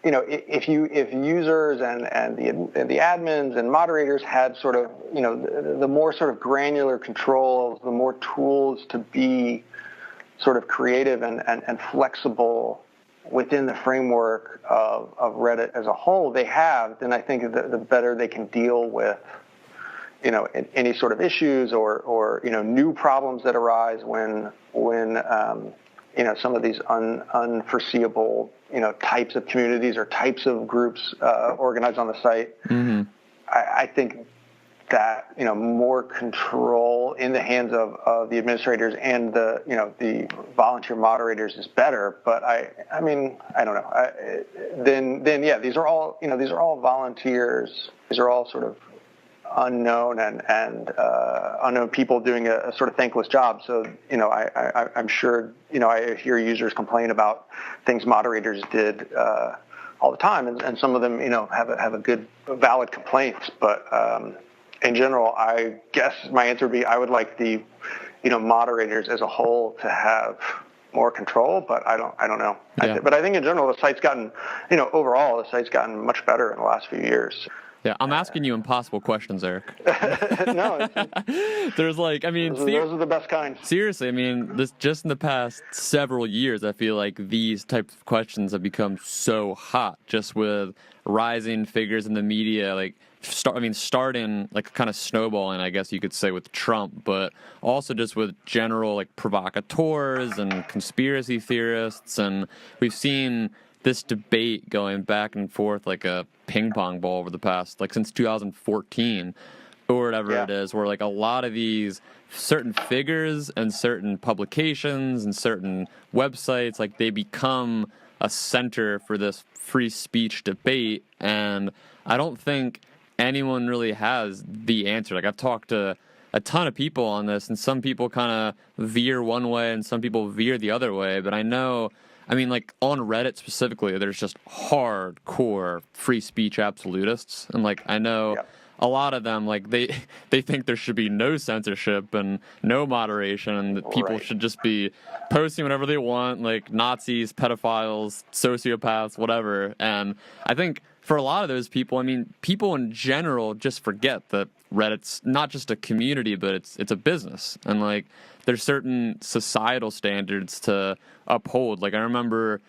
if users and the admins and moderators had sort of, the more sort of granular controls, the more tools to be sort of creative and flexible within the framework of Reddit as a whole they have, then I think the better they can deal with any sort of issues or new problems that arise when some of these unforeseeable types of communities or types of groups organized on the site. Mm-hmm. I think that more control in the hands of the administrators and the volunteer moderators is better. But I don't know. Then these are all volunteers. These are all sort of unknown and unknown people doing a sort of thankless job. So I'm sure I hear users complain about things moderators did all the time, and some of them have a good valid complaints. But in general, I guess my answer would be I would like the moderators as a whole to have more control, but I don't know. Yeah. But I think in general the site's gotten overall the site's gotten much better in the last few years. Yeah, I'm asking you impossible questions, Eric. No. There's those are the best kind. Seriously, this just in the past several years, I feel like these types of questions have become so hot, just with rising figures in the media, starting kind of snowballing, I guess you could say, with Trump, but also just with general provocateurs and conspiracy theorists, and we've seen this debate going back and forth like a ping pong ball over the past, since 2014 or whatever it is, where a lot of these certain figures and certain publications and certain websites, they become a center for this free speech debate. And I don't think anyone really has the answer. I've talked to a ton of people on this, and some people kind of veer one way and some people veer the other way, but I know on Reddit specifically, there's just hardcore free speech absolutists. And, I know a lot of them, they think there should be no censorship and no moderation, and that people should just be posting whatever they want, Nazis, pedophiles, sociopaths, whatever. And I think for a lot of those people, people in general just forget that Reddit's not just a community, but it's a business. And, there's certain societal standards to uphold. I remember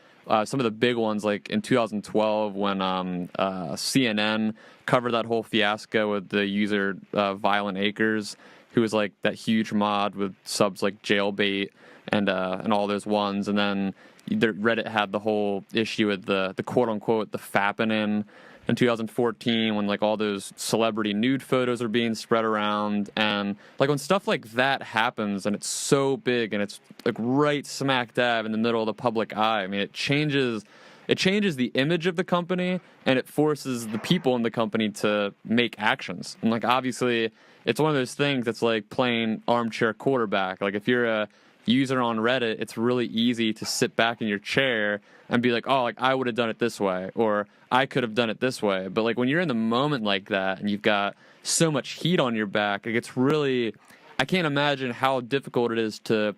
some of the big ones, in 2012 when CNN covered that whole fiasco with the user Violent Acres, who was like that huge mod with subs like Jailbait and all those ones. And then Reddit had the whole issue with the quote unquote the fappening in 2014 when like all those celebrity nude photos are being spread around. And like when stuff like that happens and it's so big and it's like right smack dab in the middle of the public eye, I mean, it changes the image of the company, and it forces the people in the company to make actions. And like obviously it's one of those things that's like playing armchair quarterback. Like if you're a user on Reddit, it's really easy to sit back in your chair and be like, oh, like I would have done it this way, or I could have done it this way. But like when you're in the moment like that and you've got so much heat on your back, like it's really, I can't imagine how difficult it is to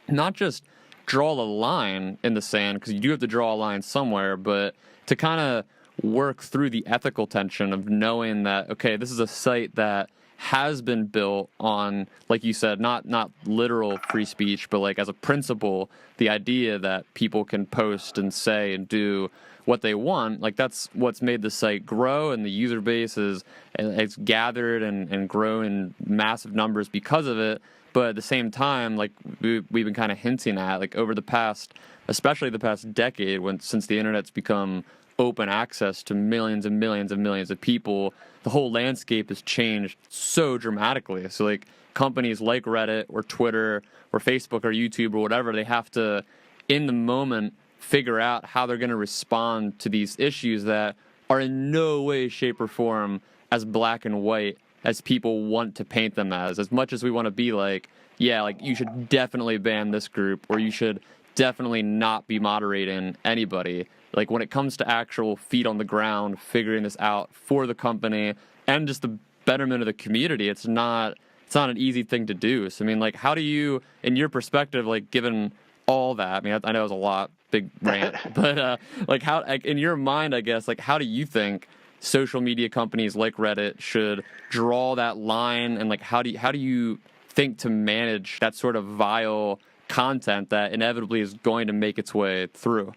not just draw a line in the sand, because you do have to draw a line somewhere, but to kind of work through the ethical tension of knowing that, okay, this is a site that has been built on, like you said, not literal free speech, but like as a principle, the idea that people can post and say and do what they want. Like that's what's made the site grow, and the user base it's gathered and grown in massive numbers because of it. But at the same time, like we've been kind of hinting at, like over the past, especially the past decade, since the internet's become open access to millions and millions and millions of people, the whole landscape has changed so dramatically. So like companies like Reddit or Twitter or Facebook or YouTube or whatever, they have to, in the moment, figure out how they're going to respond to these issues that are in no way, shape, or form as black and white as people want to paint them as much as we want to be like, yeah, like you should definitely ban this group, or you should definitely not be moderating anybody. Like when it comes to actual feet on the ground, figuring this out for the company and just the betterment of the community, it's not an easy thing to do. So I mean, like, how do you, in your perspective, like given all that, I mean, I know it was a lot, big rant, but like how, like, in your mind, I guess, like how do you think social media companies like Reddit should draw that line, and like how do you think to manage that sort of vile content that inevitably is going to make its way through?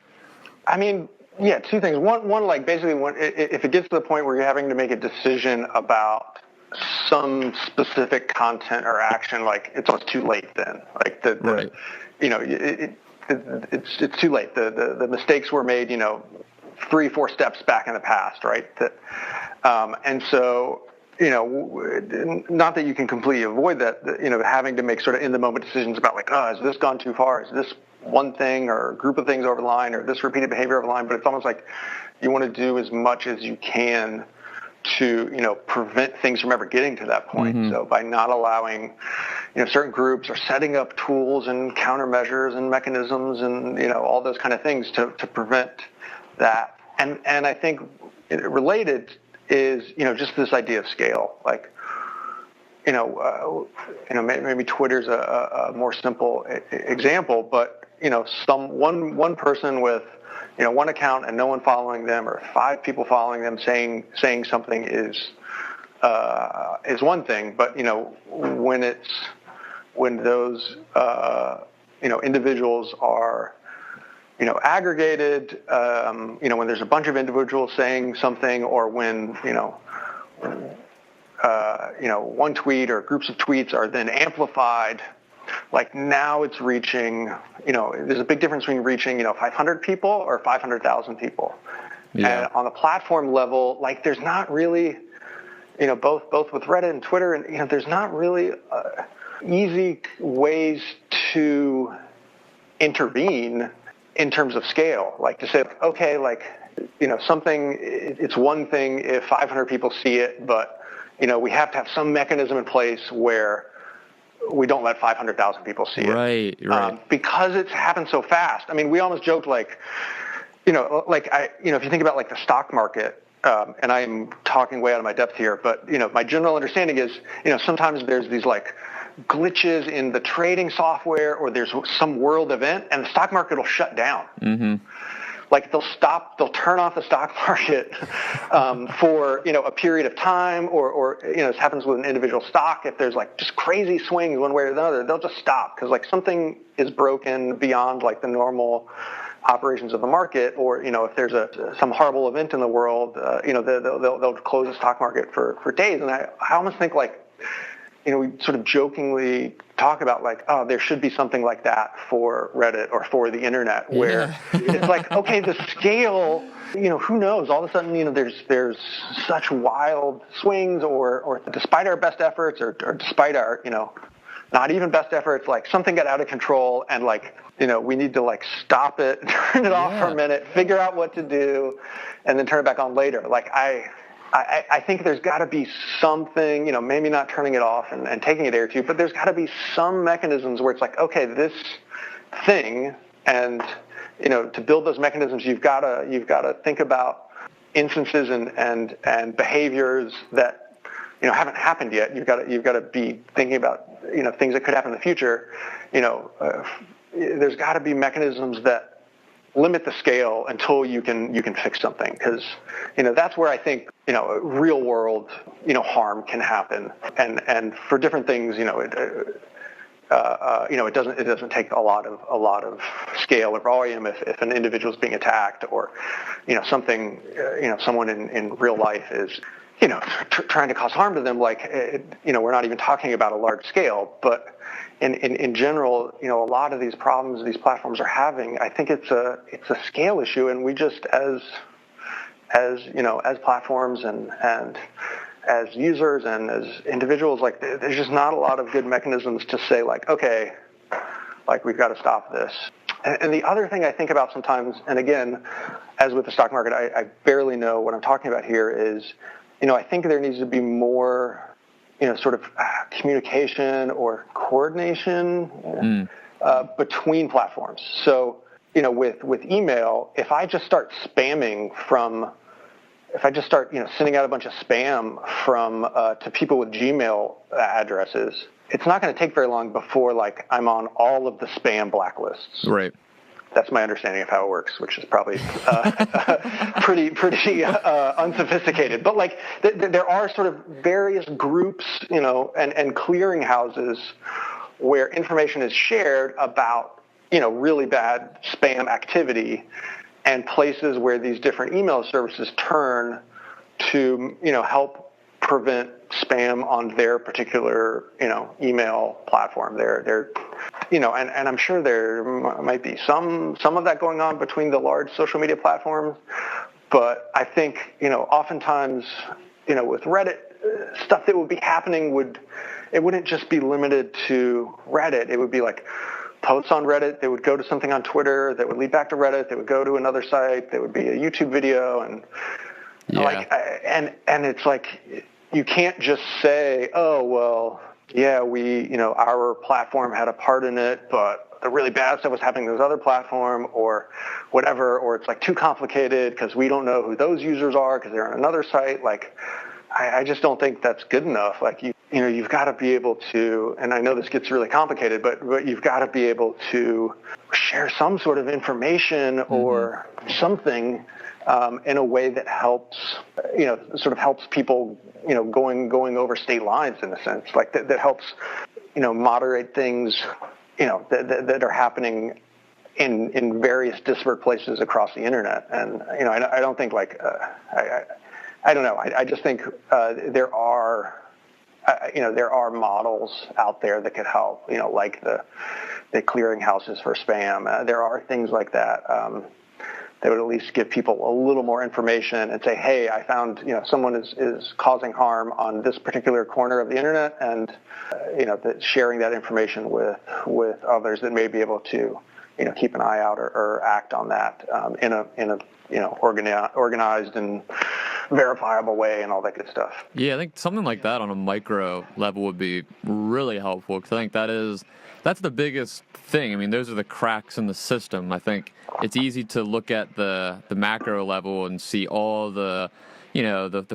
I mean, yeah, two things. One, like basically, if it gets to the point where you're having to make a decision about some specific content or action, like it's almost too late. Then, like right. It's too late. The mistakes were made, 3-4 steps back in the past, right? And so, not that you can completely avoid that, having to make sort of in the moment decisions about like, oh, has this gone too far? Is this one thing or a group of things over the line, or this repeated behavior over the line? But it's almost like you want to do as much as you can to, prevent things from ever getting to that point. Mm-hmm. So by not allowing, certain groups, or setting up tools and countermeasures and mechanisms and, all those kind of things to prevent that. And I think related is, just this idea of scale. Like, maybe Twitter's a more simple example, but, one person with, one account and no one following them, or 5 people following them saying something is one thing. But, when those, individuals are, aggregated, when there's a bunch of individuals saying something, or when, one tweet or groups of tweets are then amplified, like now it's reaching, there's a big difference between reaching, 500 people or 500,000 people. Yeah. And on the platform level, like there's not really, both with Reddit and Twitter, and, there's not really easy ways to intervene in terms of scale, like to say, okay, like, something, it's one thing if 500 people see it, but, we have to have some mechanism in place where we don't let 500,000 people see it. Right. Because it's happened so fast. I mean, we almost joked like, if you think about like the stock market, and I'm talking way out of my depth here, but, my general understanding is, sometimes there's these like glitches in the trading software, or there's some world event and the stock market will shut down. Mm-hmm. Like they'll turn off the stock market for, a period of time, or this happens with an individual stock. If there's like just crazy swings one way or the other, they'll just stop because like something is broken beyond like the normal operations of the market, or, if there's some horrible event in the world, they'll close the stock market for days. And I almost think like, we sort of jokingly talk about like, oh, there should be something like that for Reddit or for the internet, where it's like, okay, the scale, who knows? All of a sudden, there's such wild swings, or despite our best efforts, or despite our, not even best efforts, like something got out of control, and like, we need to like stop it, turn it off for a minute, figure out what to do, and then turn it back on later. Like I think there's got to be something, maybe not turning it off and taking a day or two, but there's got to be some mechanisms where it's like, okay, this thing, and to build those mechanisms, you've got to think about instances and behaviors that haven't happened yet. You've got to be thinking about things that could happen in the future. There's got to be mechanisms that limit the scale until you can fix something, because that's where I think real world harm can happen, and for different things it doesn't take a lot of scale or volume if an individual is being attacked, or something someone in real life is trying to cause harm to them. Like we're not even talking about a large scale, but in general, a lot of these problems these platforms are having, I think it's a scale issue, and we just as platforms and as users and as individuals, like there's just not a lot of good mechanisms to say like, okay, like we've got to stop this. And the other thing I think about sometimes, and again, as with the stock market, I barely know what I'm talking about here, is I think there needs to be more sort of communication or coordination between platforms. So, with email, if I just start sending out a bunch of spam to people with Gmail addresses, it's not going to take very long before like I'm on all of the spam blacklists. Right. That's my understanding of how it works, which is probably pretty unsophisticated. But like, there are sort of various groups, and clearinghouses where information is shared about, really bad spam activity, and places where these different email services turn to, help prevent spam on their particular, email platform. They're and I'm sure there might be some of that going on between the large social media platforms, but I think, oftentimes, with Reddit, stuff that would be happening wouldn't just be limited to Reddit. It would be like posts on Reddit, they would go to something on Twitter, that would lead back to Reddit, they would go to another site, there would be a YouTube video, and and it's like, you can't just say, oh, well, yeah, our platform had a part in it, but the really bad stuff was happening to this other platform, or whatever, or it's like too complicated because we don't know who those users are because they're on another site. Like, I just don't think that's good enough. Like, you've got to be able to, and I know this gets really complicated, but you've got to be able to share some sort of information or something in a way that helps, sort of helps people, going over state lines, in a sense, like that helps, moderate things, that are happening in various disparate places across the internet. And, I don't think like, I don't know. I just think there are models out there that could help, like the clearinghouses for spam. There are things like that that would at least give people a little more information and say, hey, I found, someone is causing harm on this particular corner of the internet, and, sharing that information with others that may be able to, keep an eye out or act on that in a organized and verifiable way and all that good stuff. Yeah, I think something like that on a micro level would be really helpful, because I think that's the biggest thing. I mean, those are the cracks in the system. I think it's easy to look at the macro level and see all the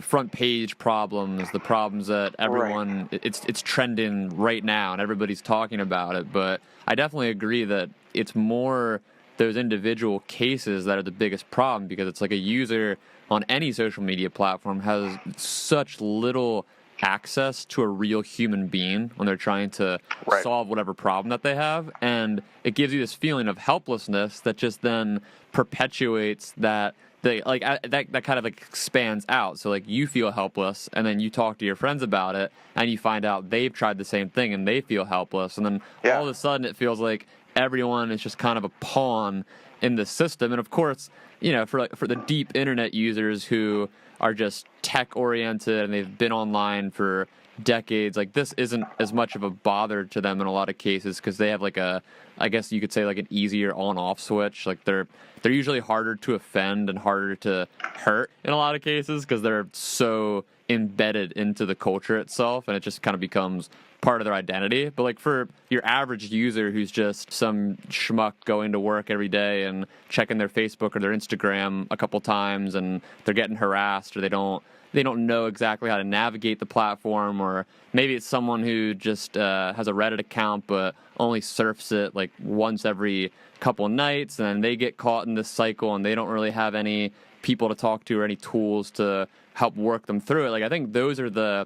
front page problems, the problems that everyone, it's trending right now and everybody's talking about it. But I definitely agree that it's more those individual cases that are the biggest problem, because it's like a user on any social media platform has such little access to a real human being when they're trying to solve whatever problem that they have. And it gives you this feeling of helplessness that just then perpetuates that that kind of like expands out. So like you feel helpless, and then you talk to your friends about it, and you find out they've tried the same thing and they feel helpless, and then all of a sudden it feels like everyone is just kind of a pawn in the system. And of course, for the deep internet users who are just tech oriented and they've been online for decades, like this isn't as much of a bother to them in a lot of cases because they have like I guess you could say like an easier on-off switch. Like they're usually harder to offend and harder to hurt in a lot of cases because they're so embedded into the culture itself, and it just kind of becomes part of their identity. But like for your average user who's just some schmuck going to work every day and checking their Facebook or their Instagram a couple times, and they're getting harassed, or they don't know exactly how to navigate the platform, or maybe it's someone who just has a Reddit account but only surfs it like once every couple nights, and then they get caught in this cycle and they don't really have any people to talk to or any tools to help work them through it. Like I think those are the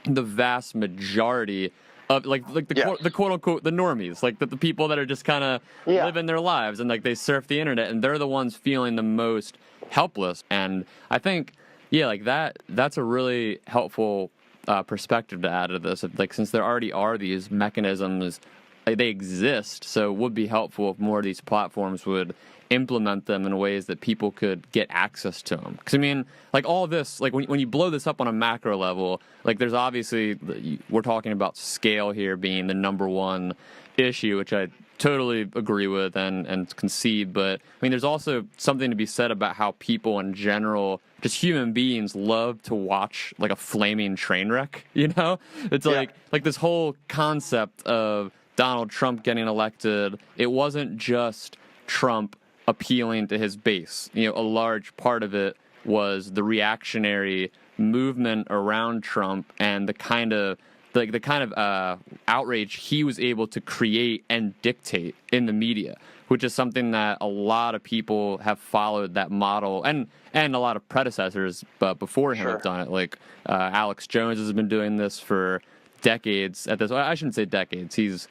vast majority of the quote unquote the normies, like the people that are just kind of living their lives and like they surf the internet, and they're the ones feeling the most helpless. And I think like that's a really helpful perspective to add to this. Like since there already are these mechanisms, like they exist, so it would be helpful if more of these platforms would implement them in ways that people could get access to them. Because I mean, like all of this, like when you blow this up on a macro level, like there's obviously, we're talking about scale here being the number one issue, which I totally agree with and concede. But I mean, there's also something to be said about how people in general, just human beings, love to watch like a flaming train wreck. It's like this whole concept of Donald Trump getting elected. It wasn't just Trump appealing to his base. A large part of it was the reactionary movement around Trump and the kind of outrage he was able to create and dictate in the media, which is something that a lot of people have followed that model, and a lot of predecessors before him have done it. Like Alex Jones has been doing this for decades. At this, I shouldn't say decades. He's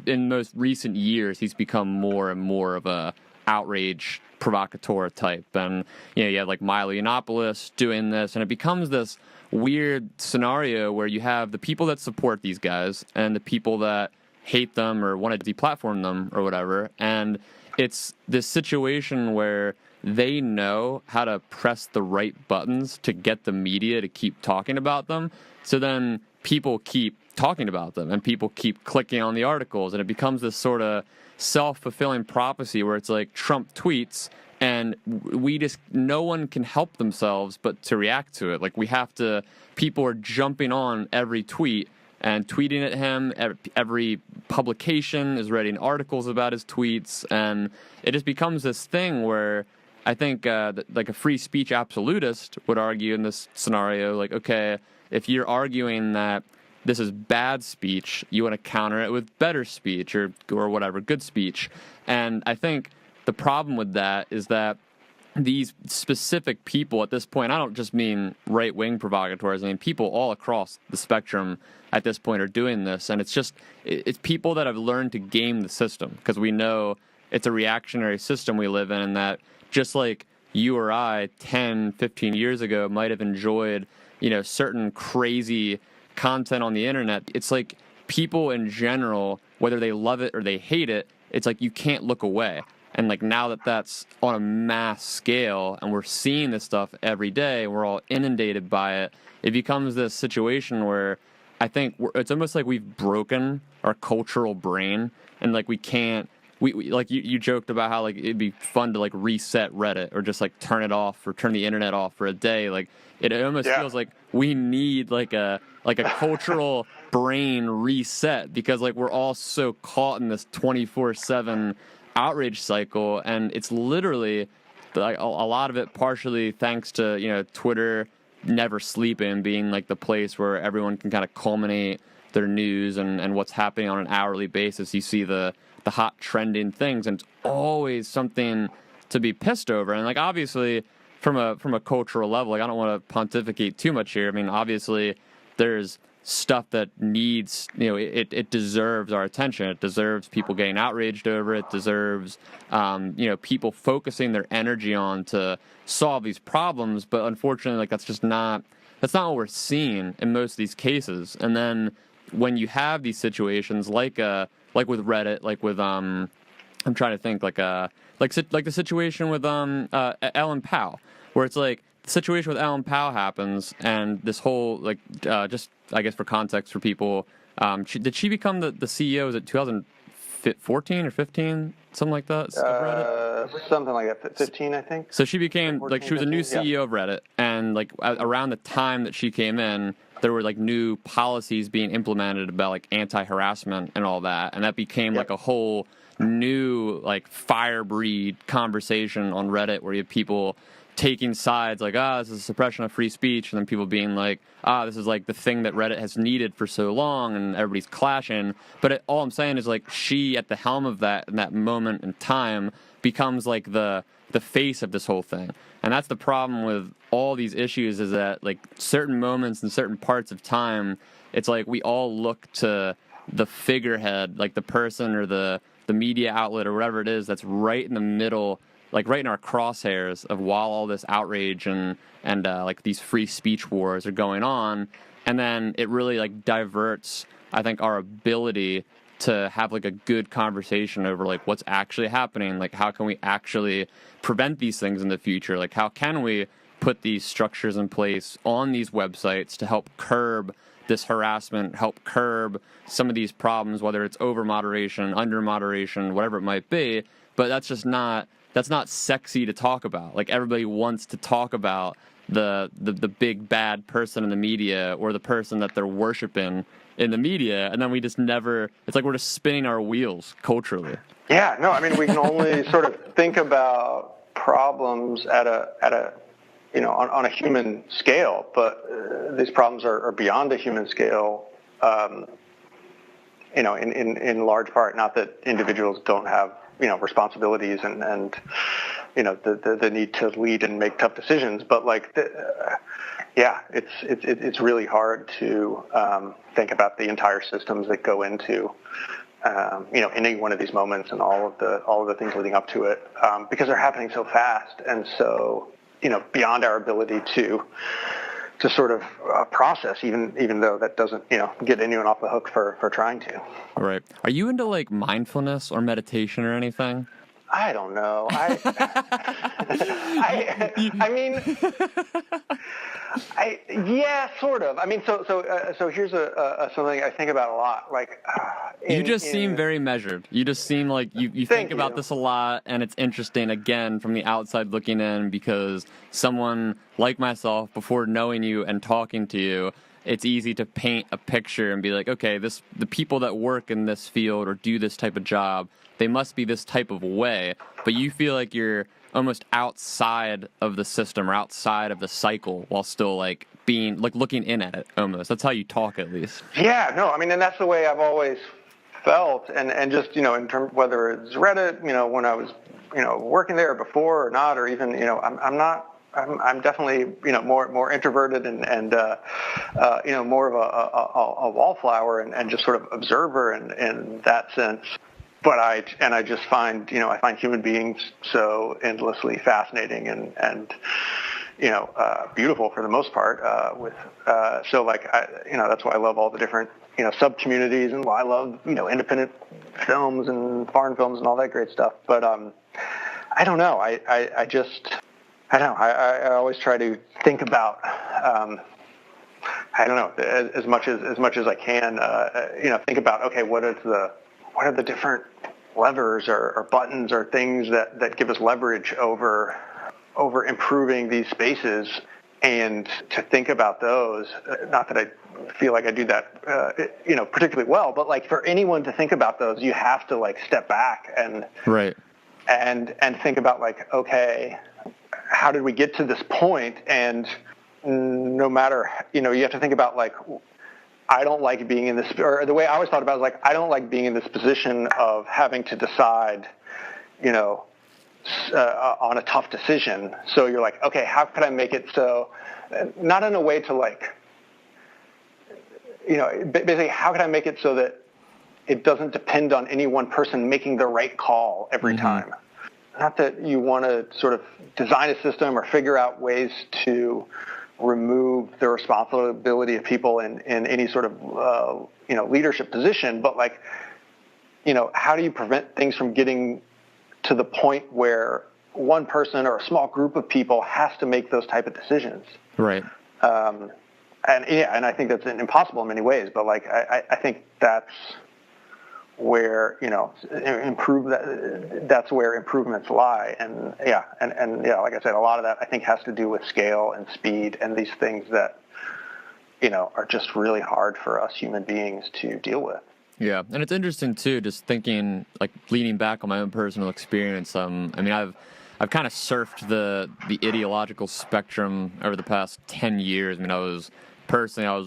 in most recent years he's become more and more of a outrage provocateur type, and you have like Milo Yiannopoulos doing this, and it becomes this weird scenario where you have the people that support these guys and the people that hate them or want to deplatform them or whatever, and it's this situation where they know how to press the right buttons to get the media to keep talking about them, so then people keep talking about them and people keep clicking on the articles, and it becomes this sort of self-fulfilling prophecy where it's like Trump tweets and no one can help themselves but to react to it. Like people are jumping on every tweet and tweeting at him. Every publication is writing articles about his tweets, and it just becomes this thing where I think like a free speech absolutist would argue in this scenario, like, okay, if you're arguing that this is bad speech, you want to counter it with better speech or whatever, good speech. And I think the problem with that is that these specific people at this point, I don't just mean right-wing provocateurs, I mean people all across the spectrum at this point are doing this. And it's people that have learned to game the system, because we know it's a reactionary system we live in, and that just like you or I 10, 15 years ago might have enjoyed, certain crazy content on the internet, it's like people in general, whether they love it or they hate it, it's like you can't look away. And like now that that's on a mass scale and we're seeing this stuff every day, we're all inundated by it, it becomes this situation where I think it's almost like we've broken our cultural brain, and like we can't, we like you joked about how like it'd be fun to like reset Reddit or just like turn it off or turn the internet off for a day. Like it almost feels like we need like a cultural brain reset, because like we're all so caught in this 24/7 outrage cycle, and it's literally like a lot of it partially thanks to Twitter never sleeping, being like the place where everyone can kind of culminate their news and what's happening on an hourly basis. You see the hot trending things, and it's always something to be pissed over. And like obviously from a cultural level, like I don't want to pontificate too much here. I mean, obviously there's stuff that needs, it deserves our attention. It deserves people getting outraged over it. Deserves, people focusing their energy on to solve these problems. But unfortunately, like that's not what we're seeing in most of these cases. And then when you have these situations like with Reddit, like with I'm trying to think like the situation with Ellen Powell, where it's like the situation with Ellen Powell happens, and this whole just I guess for context for people, did she become the CEO? Was it 2014 or 15, something like that? Of Reddit? Something like that, 15, I think. So she became 14, she was a new 15, CEO of Reddit, and around the time that she came in, there were new policies being implemented about anti-harassment and all that, and that became a whole new fire breed conversation on Reddit where you have people taking sides this is a suppression of free speech, and then people being this is the thing that Reddit has needed for so long, and everybody's clashing. But all I'm saying is she at the helm of that in that moment in time becomes the face of this whole thing. And that's the problem with all these issues, is that certain moments and certain parts of time, it's we all look to the figurehead, the person or the media outlet or whatever it is that's right in the middle, right in our crosshairs of while all this outrage and these free speech wars are going on. And then it really diverts, I think, our ability to have a good conversation over what's actually happening. How can we actually prevent these things in the future? How can we put these structures in place on these websites to help curb this harassment, help curb some of these problems, whether it's over moderation, under moderation, whatever it might be. But that's not sexy to talk about. Everybody wants to talk about the big bad person in the media or the person that they're worshiping in the media, and then we just never, it's we're just spinning our wheels culturally. Yeah, no, I mean, we can only sort of think about problems at a on a human scale, but these problems are beyond a human scale, in large part. Not that individuals don't have responsibilities and the need to lead and make tough decisions, but it's really hard to think about the entire systems that go into any one of these moments and all of the things leading up to it, because they're happening so fast and so beyond our ability to sort of process, even though that doesn't get anyone off the hook for trying to. Right. Are you into mindfulness or meditation or anything? I don't know. Yeah, sort of. I mean, so here's something I think about a lot. You just seem very measured. You just seem like you think about this a lot, and it's interesting, again, from the outside looking in, because someone like myself, before knowing you and talking to you, it's easy to paint a picture and be like, okay, the people that work in this field or do this type of job, they must be this type of way. But you feel like you're almost outside of the system or outside of the cycle while still being looking in at it almost. That's how you talk, at least. Yeah, no, I mean, and that's the way I've always felt, and just in terms whether it's Reddit, when I was working there before or not, or even I'm definitely more introverted and more of a wallflower and just sort of observer in that sense. But I just find I find human beings so endlessly fascinating and beautiful for the most part. That's why I love all the different sub communities, and why I love independent films and foreign films and all that great stuff. But I don't know. I always try to think about as much as I can think about, okay, what are the different levers or buttons or things that give us leverage over improving these spaces, and to think about those. Not that I feel like I do that particularly well, but for anyone to think about those, you have to step back and right and think about okay, how did we get to this point? And no matter you have to think about I don't like being in this, or the way I always thought about it is I don't like being in this position of having to decide, on a tough decision. So you're okay, how can I make it so, not in a way to basically, how can I make it so that it doesn't depend on any one person making the right call every time? Not that you want to sort of design a system or figure out ways to remove the responsibility of people in any sort of leadership position, but like, how do you prevent things from getting to the point where one person or a small group of people has to make those type of decisions? Right. And I think that's impossible in many ways, but like I think that's where that's where improvements lie. And like I said, a lot of that I think has to do with scale and speed and these things that are just really hard for us human beings to deal with. Yeah, and it's interesting too, just thinking, like, leaning back on my own personal experience. I mean, I've kind of surfed the ideological spectrum over the past 10 years. I mean, I was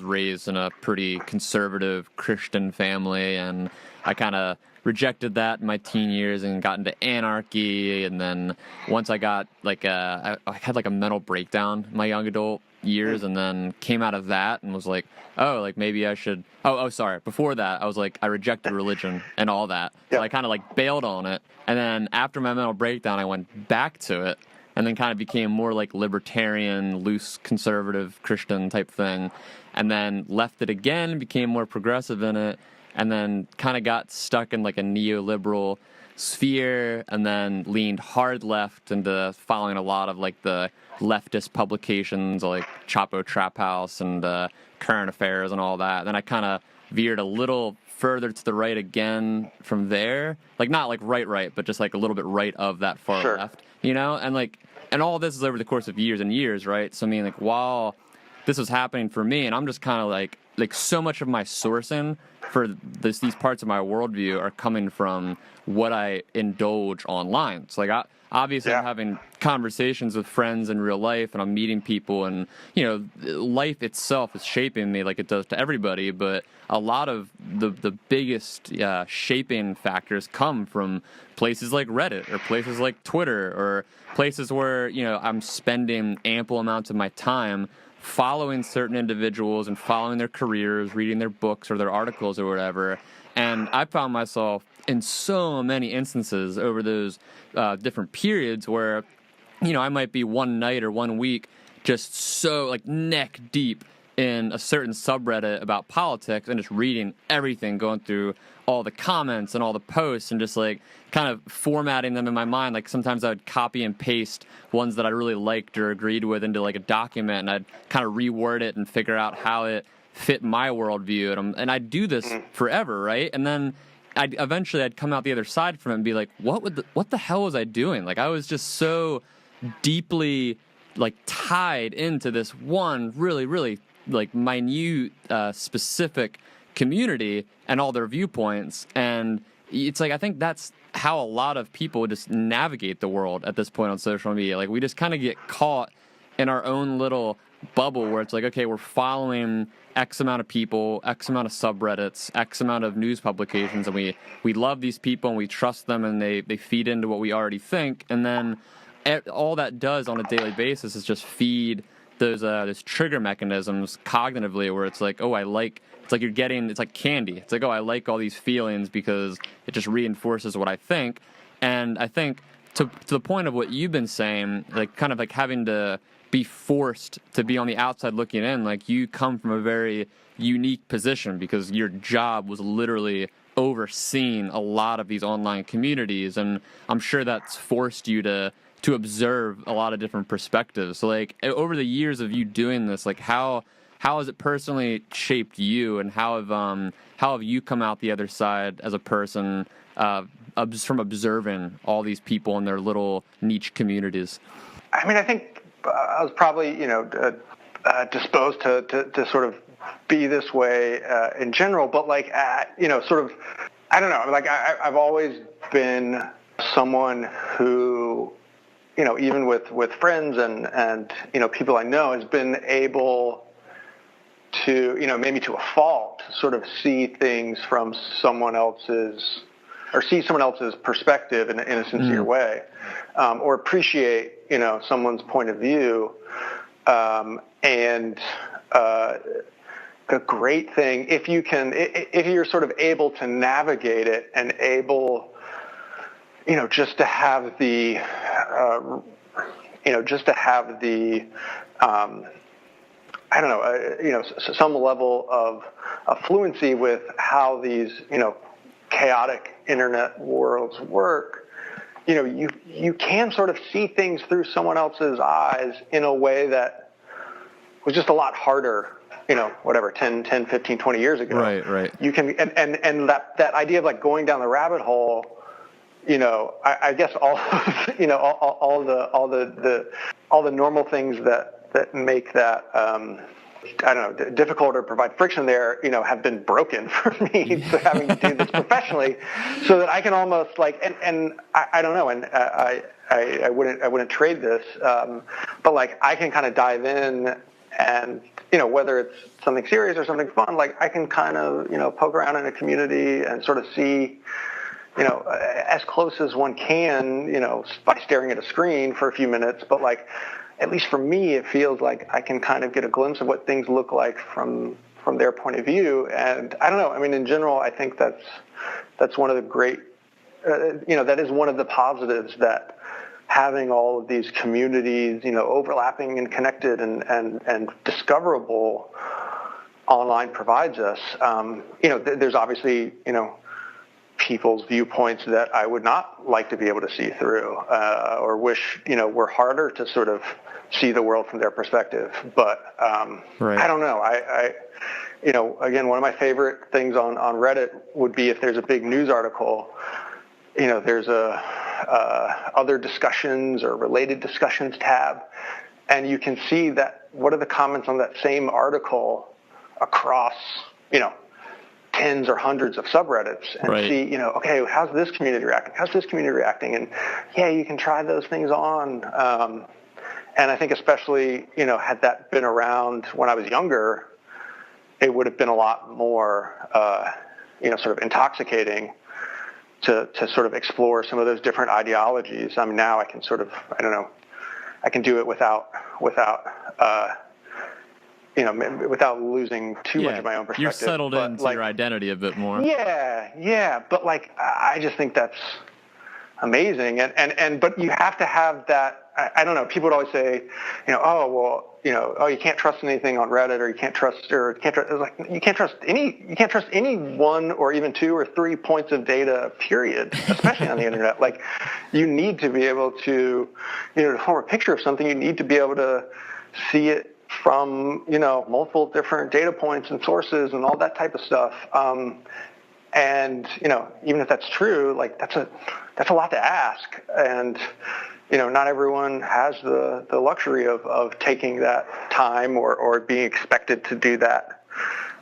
raised in a pretty conservative Christian family, and I kind of rejected that in my teen years and got into anarchy. And then once I got I had like a mental breakdown in my young adult years, and then came out of that and was like, oh, like maybe I should. Sorry. Before that, I was like, I rejected religion and all that. So I kind of like bailed on it. And then after my mental breakdown, I went back to it and then kind of became more like libertarian, loose, conservative, Christian type thing. And then left it again, became more progressive in it, and then kind of got stuck in like a neoliberal sphere, and then leaned hard left into following a lot of like the leftist publications like Chapo Trap House and Current Affairs and all that. Then I kind of veered a little further to the right again from there, like not like right, but just like a little bit right of that far left, and all this is over the course of years and years, right? So I mean, like, while this was happening for me, and I'm just kind of like so much of my sourcing for these parts of my worldview are coming from what I indulge online. So like, obviously I'm having conversations with friends in real life, and I'm meeting people, and life itself is shaping me like it does to everybody, but a lot of the biggest shaping factors come from places like Reddit or places like Twitter or places where I'm spending ample amounts of my time following certain individuals and following their careers, reading their books or their articles or whatever. And I found myself in so many instances over those different periods where, I might be one night or 1 week just so like neck deep in a certain subreddit about politics and just reading everything, going through all the comments and all the posts and just like kind of formatting them in my mind. Like sometimes I would copy and paste ones that I really liked or agreed with into like a document, and I'd kind of reword it and figure out how it fit my worldview. And I'd do this forever, right? And then I'd come out the other side from it and be like, what the hell was I doing? Like, I was just so deeply like tied into this one really, really like minute, specific community and all their viewpoints. And it's like, I think that's how a lot of people just navigate the world at this point on social media. Like, we just kind of get caught in our own little bubble where it's like, okay, we're following X amount of people, X amount of subreddits, X amount of news publications, and we love these people and we trust them, and they feed into what we already think. And then all that does on a daily basis is just feed those trigger mechanisms cognitively, where it's like, it's like candy. It's like, I like all these feelings because it just reinforces what I think. And I think to the point of what you've been saying, like kind of like having to be forced to be on the outside looking in, like you come from a very unique position because your job was literally overseeing a lot of these online communities, and I'm sure that's forced you to observe a lot of different perspectives. So like, over the years of you doing this, like how has it personally shaped you, and how have you come out the other side as a person from observing all these people in their little niche communities? I mean, I think I was probably disposed to sort of be this way in general, but like sort of, I don't know, like I've always been someone who, even with friends and people I know, has been able to, maybe to a fault, sort of see things from someone else's perspective in a sincere way, or appreciate, someone's point of view, and the great thing if you're sort of able to navigate it and able, just to have the, I don't know, some level of fluency with how these, chaotic internet worlds work. You can sort of see things through someone else's eyes in a way that was just a lot harder, 10, 15, 20 years ago. Right. You can, and that idea of like going down the rabbit hole, I guess all the normal things that make that, difficult or provide friction there, have been broken for me. So having to do this professionally, so that I can almost like, and I don't know, and I wouldn't trade this, but like I can kind of dive in, and whether it's something serious or something fun, like I can kind of poke around in a community and sort of see, as close as one can, by staring at a screen for a few minutes, but like, at least for me, it feels like I can kind of get a glimpse of what things look like from their point of view. And I don't know. I mean, in general, I think that's one of the great, that is one of the positives that having all of these communities, overlapping and connected and discoverable online provides us. There's obviously, people's viewpoints that I would not like to be able to see through, or wish, were harder to sort of see the world from their perspective. But right. I don't know. Again, one of my favorite things on Reddit would be if there's a big news article, there's a other discussions or related discussions tab, and you can see that what are the comments on that same article across, tens or hundreds of subreddits, and right. see, okay, how's this community reacting? How's this community reacting? And yeah, you can try those things on. And I think especially, had that been around when I was younger, it would have been a lot more, sort of intoxicating to sort of explore some of those different ideologies. I mean, now I can sort of, I can do it without losing too much of my own perspective. You're settled into your identity a bit more. Yeah. But like, I just think that's amazing. But you have to have that. I don't know. People would always say, you can't trust anything on Reddit, or you can't trust. It's like, you can't trust any one or even two or 3 points of data, period, especially on the internet. Like, you need to be able to, to form a picture of something, you need to be able to see it from, multiple different data points and sources and all that type of stuff. And, even if that's true, like that's a lot to ask. And, not everyone has the luxury of taking that time or being expected to do that.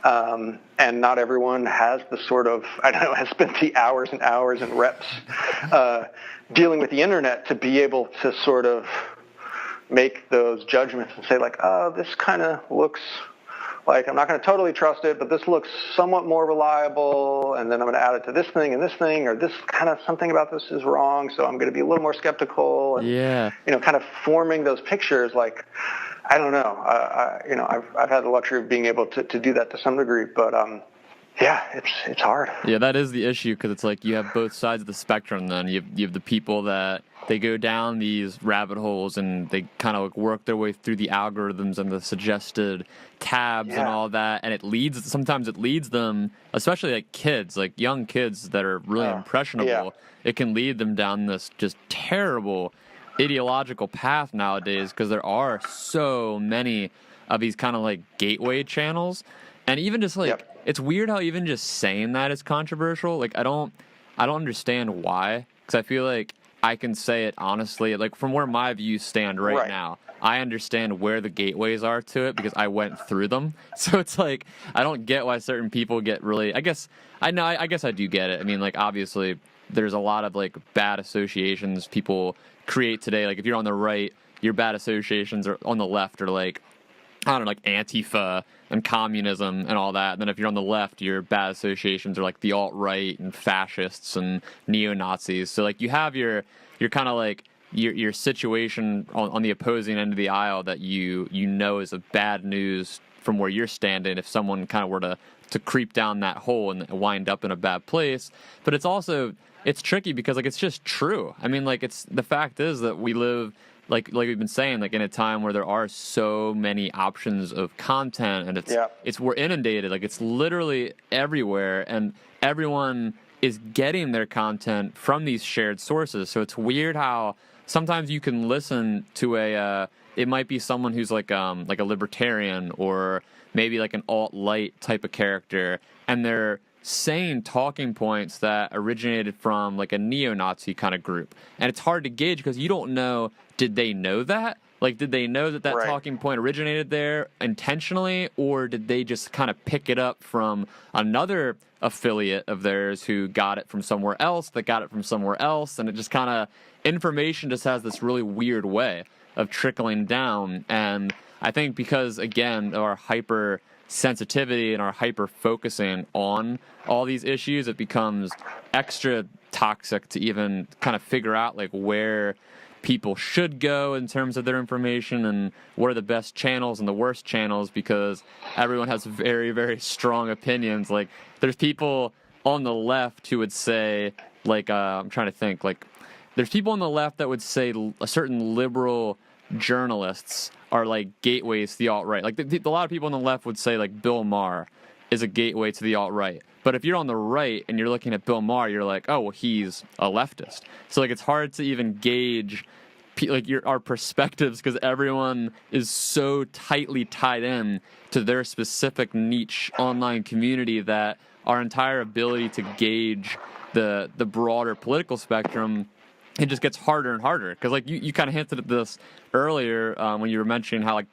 And not everyone has the sort of, has spent the hours and hours and reps dealing with the internet to be able to sort of make those judgments and say like, oh, this kind of looks like, I'm not going to totally trust it, but this looks somewhat more reliable, and then I'm going to add it to this thing, or this kind of something about this is wrong, so I'm going to be a little more skeptical. And, kind of forming those pictures, like, I don't know. I've had the luxury of being able to do that to some degree, but it's hard. Yeah, that is the issue, because it's like you have both sides of the spectrum. Then you have the people that they go down these rabbit holes and they kind of like work their way through the algorithms and the suggested tabs and all that, and sometimes it leads them, especially like kids, like young kids that are really impressionable. Yeah. It can lead them down this just terrible ideological path nowadays, because there are so many of these kind of like gateway channels, and even just like it's weird how even just saying that is controversial. Like I don't understand why, because I feel like I can say it honestly, like from where my views stand right now. I understand where the gateways are to it because I went through them. So it's like I don't get why certain people get really. I guess I do get it. I mean, like obviously there's a lot of like bad associations people create today. Like if you're on the right, your bad associations are on the left are like, I don't know, like Antifa and communism and all that. And then if you're on the left, your bad associations are like the alt-right and fascists and neo-Nazis. So like you have your kind of like your situation on the opposing end of the aisle that you know is of bad news from where you're standing if someone kind of were to creep down that hole and wind up in a bad place. But it's tricky because like it's just true. I mean, like the fact is that we live like we've been saying, like in a time where there are so many options of content, and we're inundated. Like it's literally everywhere, and everyone is getting their content from these shared sources. So it's weird how sometimes you can listen to it might be someone who's like a libertarian or maybe like an alt-light type of character, and they're saying talking points that originated from like a neo-Nazi kind of group. And it's hard to gauge because you don't know, did they know that? Like, did they know that Right. talking point originated there intentionally, or did they just kind of pick it up from another affiliate of theirs who got it from somewhere else, that got it from somewhere else, and it just kind of, information just has this really weird way of trickling down. And I think because, again, of our hyper sensitivity and our hyper focusing on all these issues, it becomes extra toxic to even kind of figure out like where people should go in terms of their information and what are the best channels and the worst channels, because everyone has very, very strong opinions. Like there's people on the left who would say, like, I'm trying to think, like there's people on the left that would say a certain liberal journalists are like gateways to the alt-right. Like a lot of people on the left would say like Bill Maher is a gateway to the alt-right. But if you're on the right and you're looking at Bill Maher, you're like, oh, well, he's a leftist. So like it's hard to even gauge like our perspectives because everyone is so tightly tied in to their specific niche online community that our entire ability to gauge the broader political spectrum, it just gets harder and harder. Because like you kind of hinted at this earlier when you were mentioning how like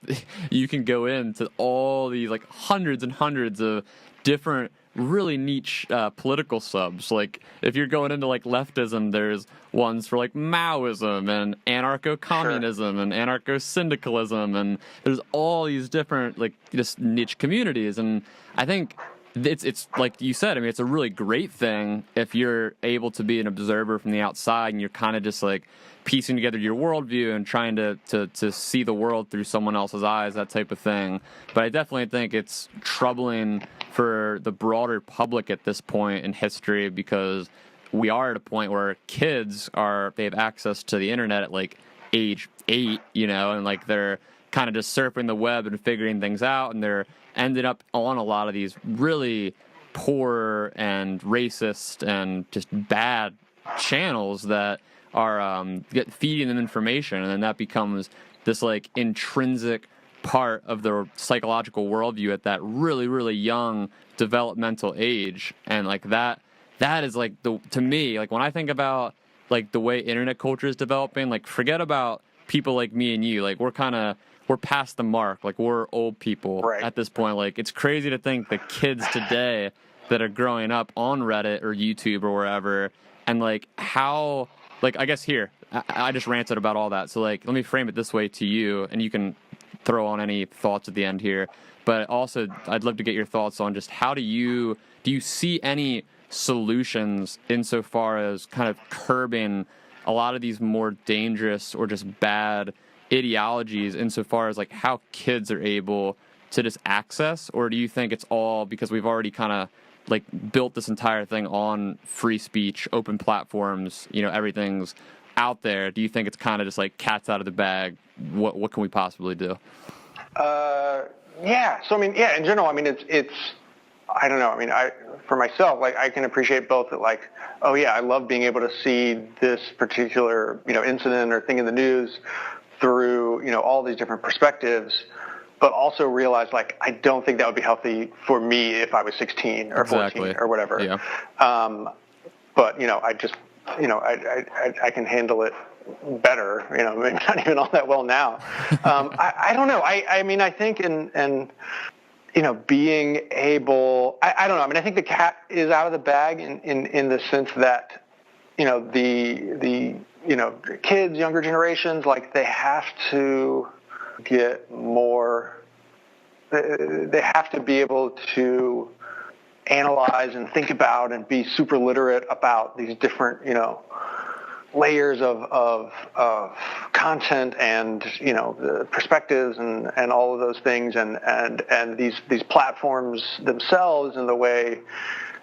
you can go into all these like hundreds and hundreds of different really niche political subs. Like if you're going into like leftism, there's ones for like Maoism and anarcho-communism and anarcho-syndicalism, and there's all these different like just niche communities. And I think it's like you said, I mean, it's a really great thing if you're able to be an observer from the outside and you're kind of just like piecing together your worldview and trying to see the world through someone else's eyes, that type of thing. But I definitely think it's troubling for the broader public at this point in history, because we are at a point where kids they have access to the internet at like age 8, you know, and like they're kind of just surfing the web and figuring things out, and they're ended up on a lot of these really poor and racist and just bad channels that are feeding them information, and then that becomes this like intrinsic part of their psychological worldview at that really, really young developmental age. And like that is like to me, like when I think about like the way internet culture is developing, like forget about people like me and you, like we're past the mark, like we're old people at this point. Like it's crazy to think that kids today that are growing up on Reddit or YouTube or wherever, and like how, like I guess here I just ranted about all that, so like let me frame it this way to you, and you can throw on any thoughts at the end here. But also I'd love to get your thoughts on just how do you see any solutions insofar as kind of curbing a lot of these more dangerous or just bad ideologies, insofar as like how kids are able to just access? Or do you think it's all because we've already kind of like built this entire thing on free speech, open platforms, you know, everything's out there? Do you think it's kind of just like cat's out of the bag? What can we possibly do? Yeah. So I mean, yeah, in general, I mean, it's I don't know. I mean, for myself, like I can appreciate both that, like, oh yeah, I love being able to see this particular, you know, incident or thing in the news through, you know, all these different perspectives, but also realize like I don't think that would be healthy for me if I was 16 or 14 or whatever. Yeah. But you know, I just, you know, I can handle it better, you know, maybe not even all that well now. I don't know. I mean, I think in you know, being able, I don't know. I mean, I think the cat is out of the bag in the sense that, you know, the you know, kids, younger generations, like they have to get more, they have to be able to analyze and think about and be super literate about these different, you know, layers of content and the perspectives and all of those things and these platforms themselves and the way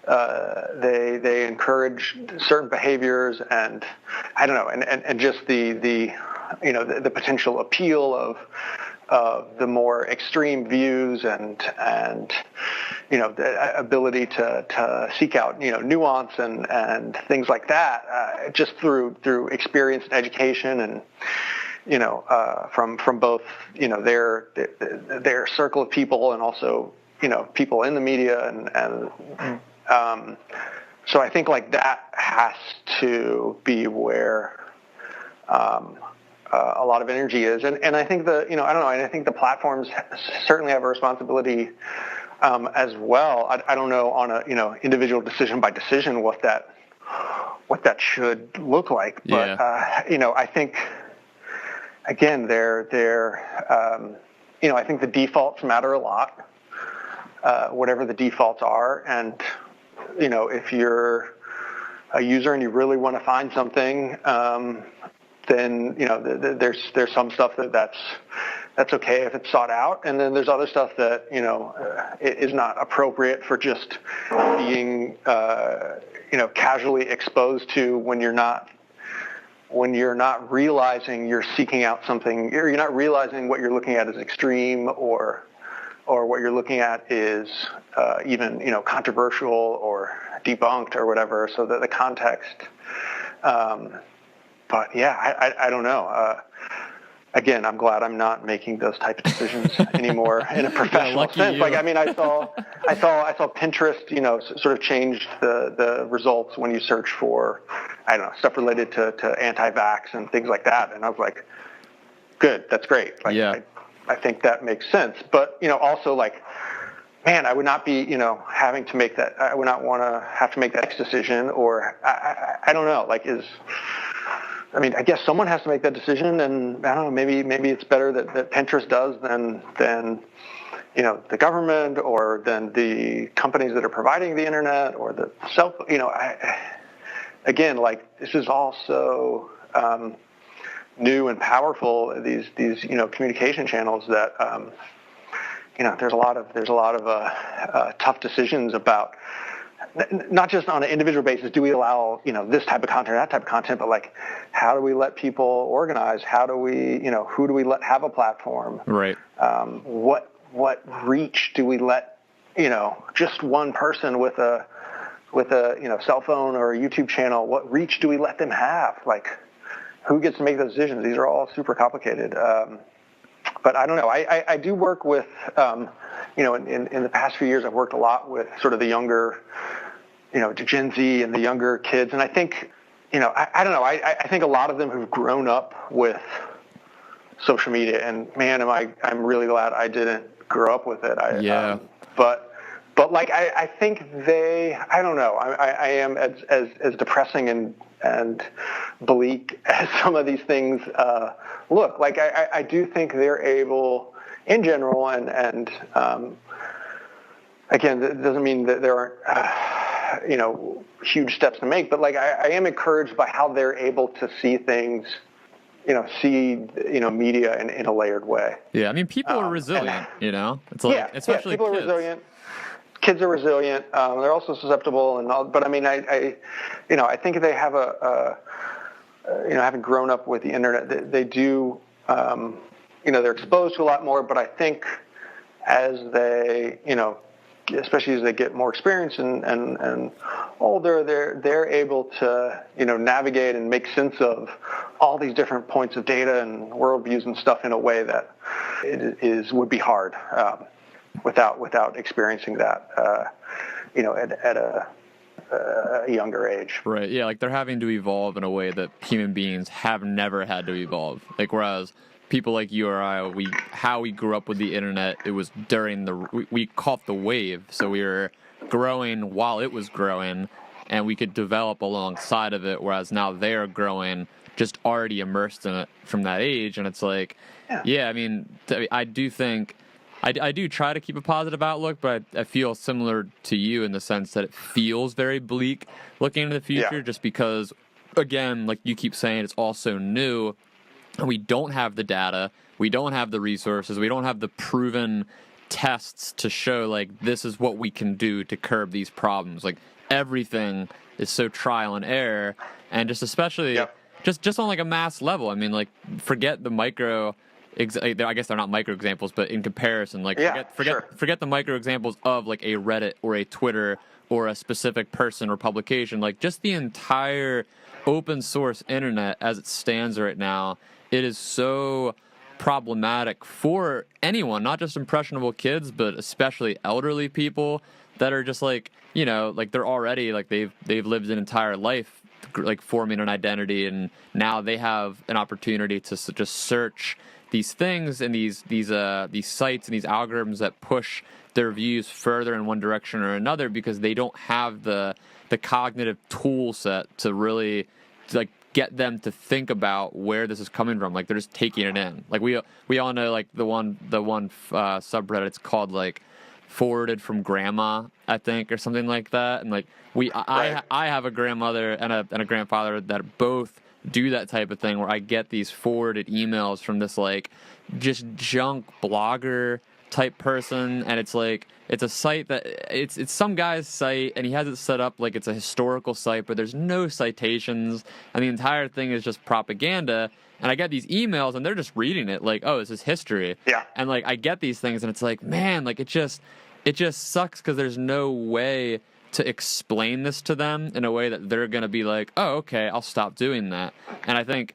they encourage certain behaviors and I don't know and just the potential appeal of the more extreme views and the ability to seek out nuance and things like that just through experience and education and from both their circle of people and also people in the media and so I think like that has to be where a lot of energy is and I think I don't know and I think the platforms certainly have a responsibility as well. I don't know on a individual decision by decision what that should look like, but I think again I think the defaults matter a lot, whatever the defaults are, and if you're a user and you really want to find something, then there's some stuff that's okay if it's sought out, and then there's other stuff that is not appropriate for just being casually exposed to when you're not realizing you're seeking out something, you're not realizing what you're looking at is extreme or what you're looking at is even controversial or debunked or whatever. So that the context. But yeah, I don't know. Again, I'm glad I'm not making those type of decisions anymore in a professional sense. You. Like, I mean, I saw Pinterest, sort of changed the results when you search for, I don't know, stuff related to anti-vax and things like that. And I was like, good, that's great. Like, yeah. I think that makes sense. But, also like, man, I would not be, having to make that, I would not want to have to make that next decision or I don't know, like I guess someone has to make that decision, and I don't know. Maybe it's better that Pinterest does than the government or than the companies that are providing the internet or the self. Again, like this is all so new and powerful. These communication channels that there's a lot of tough decisions about. Not just on an individual basis, do we allow, this type of content, that type of content, but like, how do we let people organize? How do we, who do we let have a platform? Right. What reach do we let, just one person with a cell phone or a YouTube channel, what reach do we let them have? Like, who gets to make those decisions? These are all super complicated. But I don't know. I do work with, in the past few years, I've worked a lot with sort of the younger, Gen Z and the younger kids. And I think, I don't know. I think a lot of them who've grown up with social media and man, I'm really glad I didn't grow up with it. But like, I think I don't know. I am as depressing and bleak as some of these things look. Like I do think they're able, in general, and again, that doesn't mean that there aren't huge steps to make. But like I am encouraged by how they're able to see things, media in a layered way. Yeah, I mean, people are resilient. It's like especially people kids. are resilient. Kids are resilient. They're also susceptible and all. But I mean, I think they have having grown up with the internet, they do, they're exposed to a lot more. But I think as they, especially as they get more experience and older, they're able to, navigate and make sense of all these different points of data and worldviews and stuff in a way that would be hard. Without experiencing that, at a younger age. Right. Yeah. Like they're having to evolve in a way that human beings have never had to evolve. Like whereas people like you or I, how we grew up with the internet, it was during we caught the wave, so we were growing while it was growing, and we could develop alongside of it. Whereas now they're growing, just already immersed in it from that age, and it's like, yeah. I mean, I do think. I do try to keep a positive outlook, but I feel similar to you in the sense that it feels very bleak looking into the future just because again, like you keep saying, it's all so new, and we don't have the data, we don't have the resources, we don't have the proven tests to show like this is what we can do to curb these problems. Like everything is so trial and error, and just especially just on like a mass level. I mean, like forget the micro. I guess they're not micro examples, but in comparison, like forget the micro examples of like a Reddit or a Twitter or a specific person or publication. Like just the entire open source internet as it stands right now, it is so problematic for anyone, not just impressionable kids, but especially elderly people that are just like, you know, like they're already like they've lived an entire life like forming an identity, and now they have an opportunity to just search these things and these sites and these algorithms that push their views further in one direction or another because they don't have the cognitive tool set to really like get them to think about where this is coming from. Like they're just taking it in. Like we all know like the one subreddit, it's called like forwarded from grandma, I think, or something like that. And like I have a grandmother and a grandfather that both do that type of thing where I get these forwarded emails from this like just junk blogger type person, and it's like it's a site that it's some guy's site, and he has it set up like it's a historical site, but there's no citations, and the entire thing is just propaganda. And I get these emails, and they're just reading it like, oh, this is history. Yeah. And like I get these things, and it's like, man, like it just sucks because there's no way to explain this to them in a way that they're going to be like, oh, okay, I'll stop doing that. And I think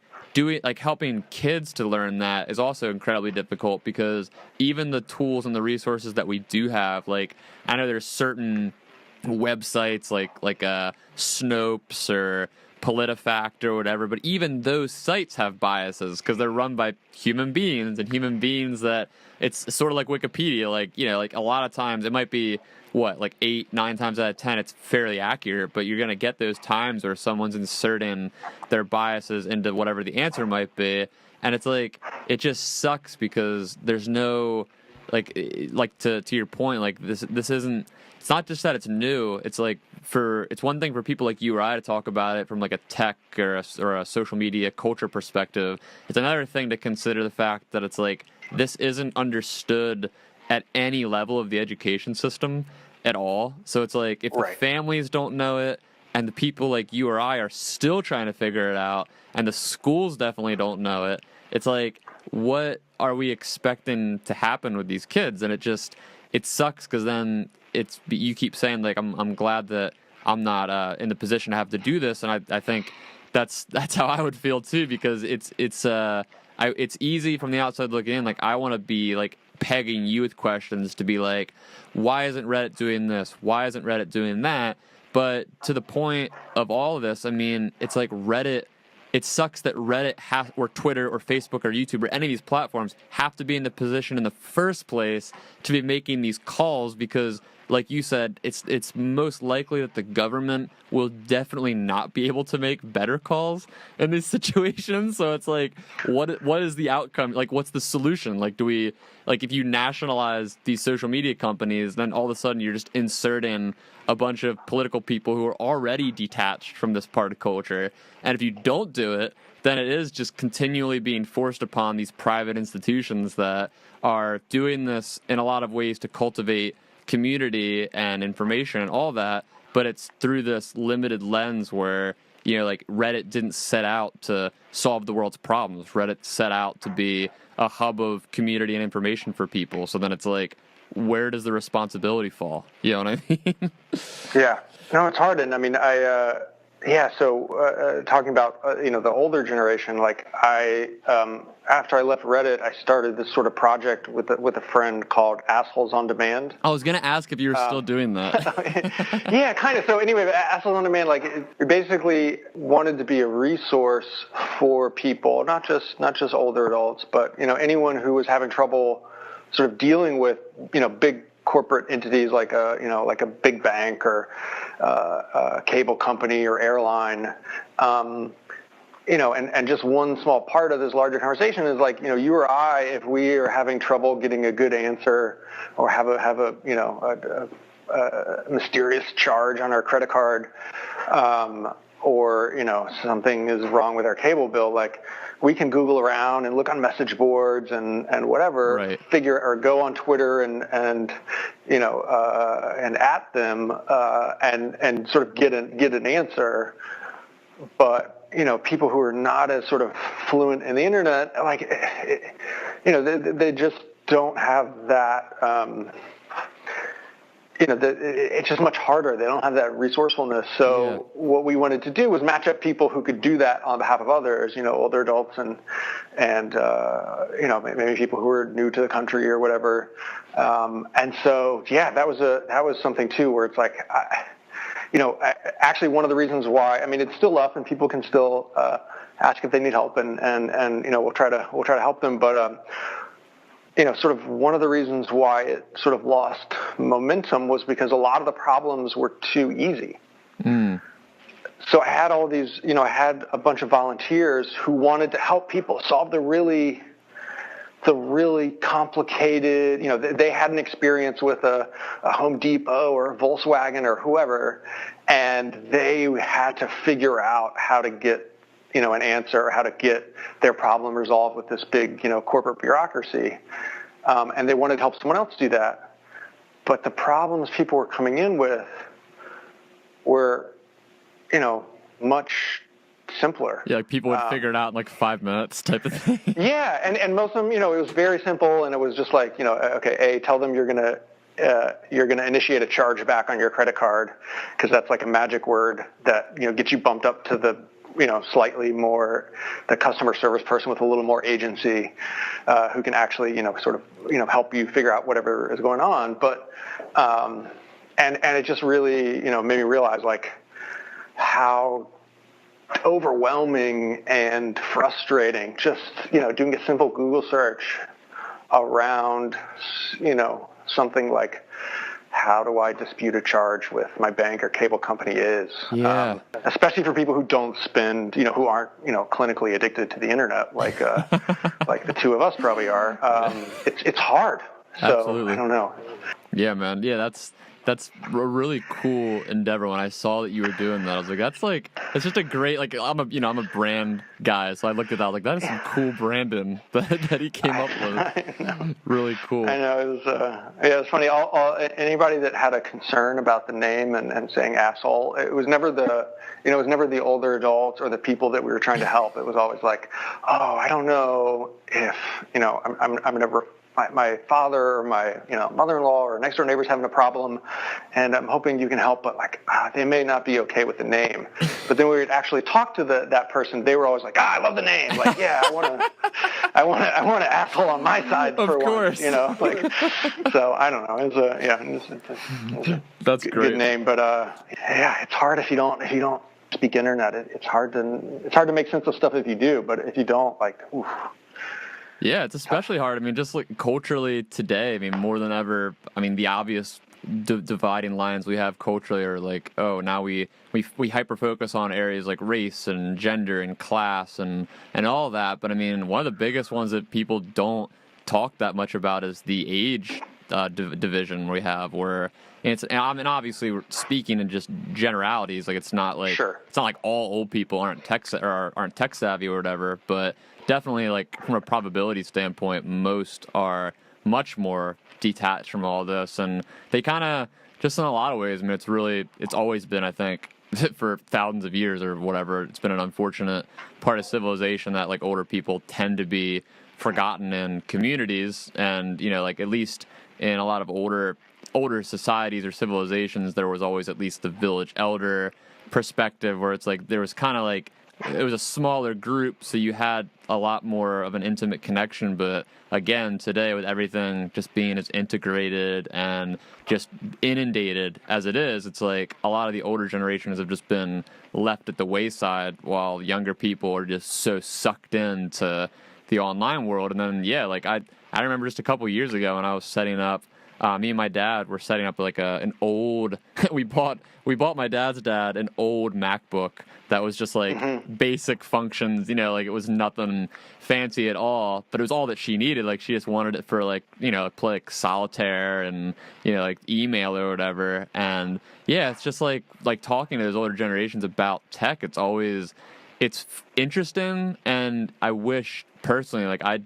helping kids to learn that is also incredibly difficult because even the tools and the resources that we do have, like I know there's certain websites like Snopes or PolitiFact or whatever, but even those sites have biases because they're run by human beings, and human beings that it's sort of like Wikipedia, like, you know, like a lot of times it might be like 8-9 times out of 10 it's fairly accurate, but you're going to get those times where someone's inserting their biases into whatever the answer might be, and it's like it just sucks because there's no like to your point, like this isn't, it's not just that it's new. It's like it's one thing for people like you or I to talk about it from like a tech or a social media culture perspective. It's another thing to consider the fact that it's like this isn't understood at any level of the education system at all. So it's like if the families don't know it, and the people like you or I are still trying to figure it out, and the schools definitely don't know it, it's like, what are we expecting to happen with these kids? And it sucks because then you keep saying like I'm glad that I'm not in the position to have to do this, and I think that's how I would feel too, because it's easy from the outside looking in. Like I want to be like pegging you with questions to be like, why isn't Reddit doing this? Why isn't Reddit doing that? But to the point of all of this, I mean, it's like Reddit. It sucks that Reddit or Twitter or Facebook or YouTube or any of these platforms have to be in the position in the first place to be making these calls because, like you said, it's most likely that the government will definitely not be able to make better calls in these situations. So it's like, what is the outcome? Like, what's the solution? Like, if you nationalize these social media companies, then all of a sudden you're just inserting a bunch of political people who are already detached from this part of culture. And if you don't do it, then it is just continually being forced upon these private institutions that are doing this in a lot of ways to cultivate community and information and all that, but it's through this limited lens where, you know, like Reddit didn't set out to solve the world's problems. Reddit set out to be a hub of community and information for people. So then it's like, where does the responsibility fall? You know what I mean? Yeah. No, it's hard. And I mean, so talking about, the older generation, like after I left Reddit, I started this sort of project with a friend called Assholes on Demand. I was going to ask if you were still doing that. Yeah, kind of. So anyway, Assholes on Demand, like it basically wanted to be a resource for people, not just older adults, but, anyone who was having trouble sort of dealing with, big corporate entities like a big bank or a cable company or airline, and just one small part of this larger conversation is like, you or I, if we are having trouble getting a good answer or have a mysterious charge on our credit card, or something is wrong with our cable bill, like we can Google around and look on message boards and whatever, right. figure, or go on Twitter and at them and sort of get an answer. But people who are not as sort of fluent in the internet, like they just don't have that. It's just much harder. They don't have that resourcefulness. So what we wanted to do was match up people who could do that on behalf of others, older adults and maybe people who are new to the country or whatever. And so, that was something too, where it's like, actually one of the reasons why, it's still up and people can still ask if they need help and we'll try to help them. But, sort of one of the reasons why it sort of lost momentum was because a lot of the problems were too easy. Mm. So I had all these, I had a bunch of volunteers who wanted to help people solve the really complicated, they had an experience with a Home Depot or a Volkswagen or whoever, and they had to figure out how to get, an answer, or how to get their problem resolved with this big, corporate bureaucracy. And they wanted to help someone else do that. But the problems people were coming in with were, much simpler. Yeah, like people would figure it out in like 5 minutes type of thing. Yeah, and most of them, it was very simple, and it was just like, okay, tell them you're gonna initiate a chargeback on your credit card, because that's like a magic word that gets you bumped up to the slightly more the customer service person with a little more agency, who can actually sort of help you figure out whatever is going on. But and it just really made me realize like how overwhelming and frustrating just doing a simple Google search around something like, how do I dispute a charge with my bank or cable company is, especially for people who don't spend, who aren't, clinically addicted to the internet, like like the two of us probably are. It's hard. So Absolutely. I don't know. Yeah, man. Yeah, that's a really cool endeavor. When I saw that you were doing that, I was like, it's just a great, like, I'm a brand guy, so I looked at that, I was like, that is some cool branding that he came up with. Really cool. I know, it was, it was funny. Anybody that had a concern about the name and saying asshole, it was never the older adults or the people that we were trying to help. It was always like, oh, I don't know if, I'm never, my father or my mother-in-law or next door neighbor's having a problem, and I'm hoping you can help, but like they may not be okay with the name. But then we would actually talk to that person. They were always like, I love the name. Like, yeah, I want an asshole on my side for course. once. Like, so I don't know. It's a that's great. Good name, but it's hard if you don't speak internet. It's hard to make sense of stuff if you do, but if you don't, like, oof. Yeah, it's especially hard. Just like culturally today, more than ever, the obvious dividing lines we have culturally are like, oh, now we hyper-focus on areas like race and gender and class and all that. But one of the biggest ones that people don't talk that much about is the age division we have, where obviously we're speaking in just generalities, like it's not like all old people aren't tech savvy or whatever, but definitely, like, from a probability standpoint, most are much more detached from all this, and they kind of, just in a lot of ways, it's always been, I think, for thousands of years or whatever, it's been an unfortunate part of civilization that, like, older people tend to be forgotten in communities, and, like, at least in a lot of older societies or civilizations, there was always at least the village elder perspective, where it's like, there was kind of like, it was a smaller group, so you had a lot more of an intimate connection. But again, today, with everything just being as integrated and just inundated as it is, it's like a lot of the older generations have just been left at the wayside, while younger people are just so sucked into the online world. And then, like I remember just a couple years ago when I was setting up me and my dad were setting up like an old. we bought my dad's dad an old MacBook that was just like basic functions, like it was nothing fancy at all, but it was all that she needed. Like she just wanted it for like play like solitaire and like email or whatever. And yeah, it's just like talking to those older generations about tech. It's interesting, and I wish personally like I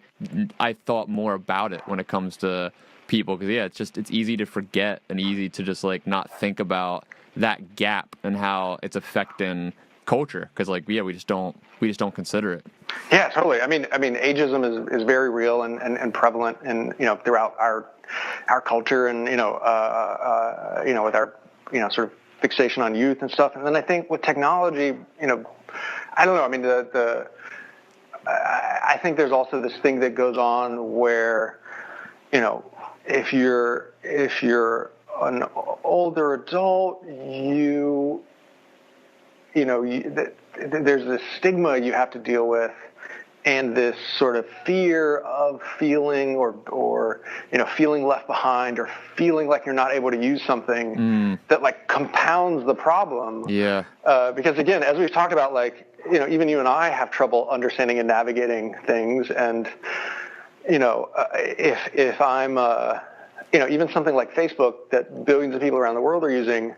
thought more about it when it comes to people, because yeah, it's easy to forget and easy to just like not think about that gap and how it's affecting culture, because like we just don't consider it. Yeah, totally. I mean ageism is very real and prevalent and throughout our culture, and with our sort of fixation on youth and stuff. And then I think with technology, I don't know. I mean I think there's also this thing that goes on where if you're an older adult, there's this stigma you have to deal with, and this sort of fear of feeling or feeling left behind, or feeling like you're not able to use something that like compounds the problem. Yeah. Because again, as we've talked about, like even you and I have trouble understanding and navigating things, and if I'm even something like Facebook that billions of people around the world are using,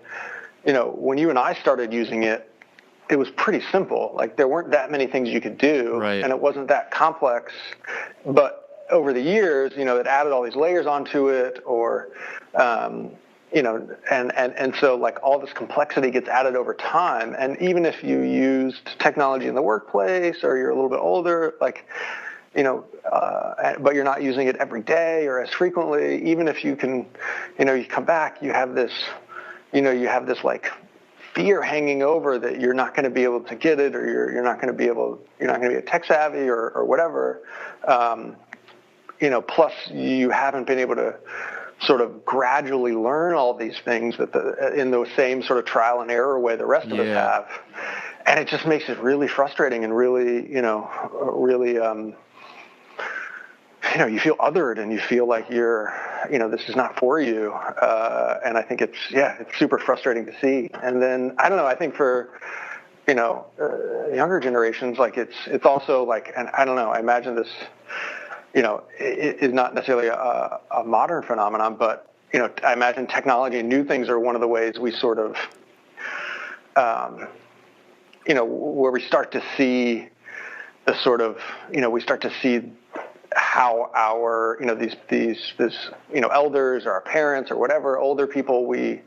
when you and I started using it, it was pretty simple. Like there weren't that many things you could do, right, and it wasn't that complex. But over the years, it added all these layers onto it, or and so like all this complexity gets added over time. And even if you used technology in the workplace, or you're a little bit older, like but you're not using it every day or as frequently, even if you can, you come back, you have this like fear hanging over that you're not going to be able to get it, or you're not going to be tech savvy or whatever. Plus you haven't been able to sort of gradually learn all these things in the same sort of trial and error way the rest of us have. And it just makes it really frustrating and really, you feel othered, and you feel like this is not for you. And I think it's super frustrating to see. And then, I don't know, I think for, younger generations, like it's also like, and I don't know, I imagine this, it is not necessarily a modern phenomenon, but, I imagine technology and new things are one of the ways we sort of, where we start to see the sort of, we start to see how our, these elders or our parents or whatever, older people we,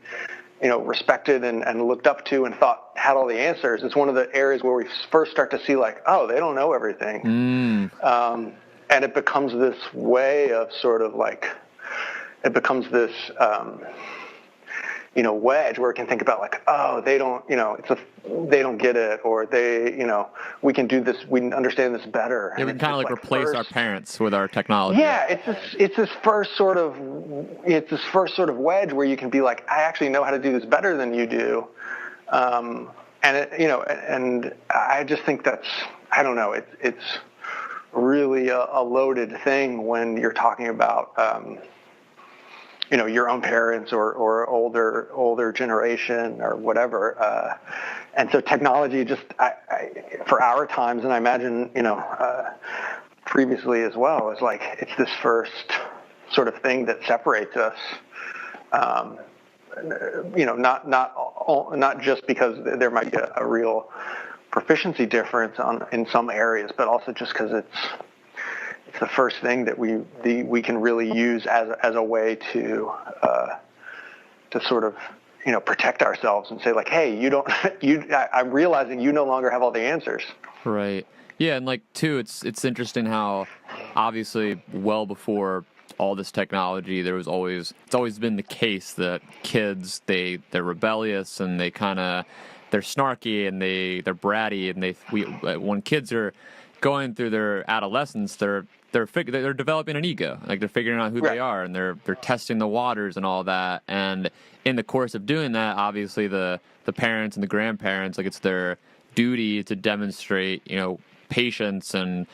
respected and looked up to and thought had all the answers. It's one of the areas where we first start to see like, oh, they don't know everything. And it becomes this way of sort of like, it becomes this, wedge where it can think about like, oh, they don't, they don't get it, or they, we can do this, we understand this better. Yeah, we can kind of like replace our parents with our technology. Yeah, it's this first sort of wedge where you can be like, I actually know how to do this better than you do. And and I just think that's, I don't know, it's really a loaded thing when you're talking about, your own parents or older generation or whatever. And so technology just, for our times, and I imagine, previously as well, is like, it's this first sort of thing that separates us. Not just because there might be a real proficiency difference in some areas, but also just because it's the first thing that we can really use as a way to sort of protect ourselves and say like, hey, I'm realizing you no longer have all the answers. Right. Yeah, and like too, it's interesting how obviously well before all this technology, it's always been the case that kids they're rebellious and they're snarky and they're bratty, and when kids are going through their adolescence, they're developing an ego, like they're figuring out who they are, and they're testing the waters and all that. And in the course of doing that, obviously the parents and the grandparents, like it's their duty to demonstrate, patience and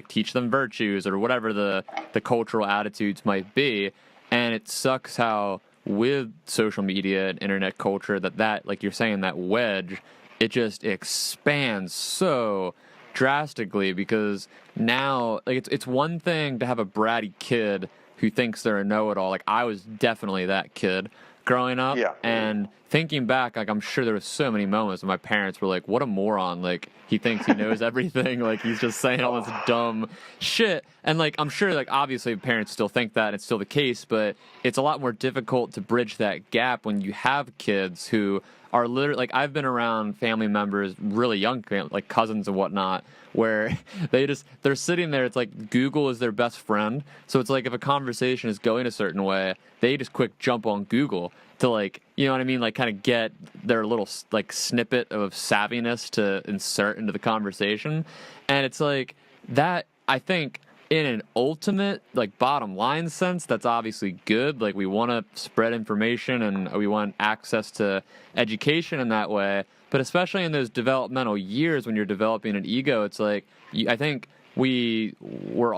teach them virtues or whatever the cultural attitudes might be. And it sucks how with social media and internet culture that like you're saying, that wedge, it just expands so drastically, because now like it's one thing to have a bratty kid who thinks they're a know-it-all. Like I was definitely that kid growing up. Yeah. And thinking back, like I'm sure there was so many moments when my parents were like, what a moron, like he thinks he knows everything, like he's just saying all this dumb shit. And like I'm sure like obviously parents still think that, and it's still the case, but it's a lot more difficult to bridge that gap when you have kids who are literally, like I've been around family members, really young, like cousins and whatnot, where they're sitting there, it's like Google is their best friend. So it's like if a conversation is going a certain way, they just quick jump on Google to like, you know what I mean, like kind of get their little like snippet of savviness to insert into the conversation. And it's like that, I think in an ultimate like bottom line sense, that's obviously good. Like we want to spread information and we want access to education in that way. But especially in those developmental years when you're developing an ego, it's like, I think we're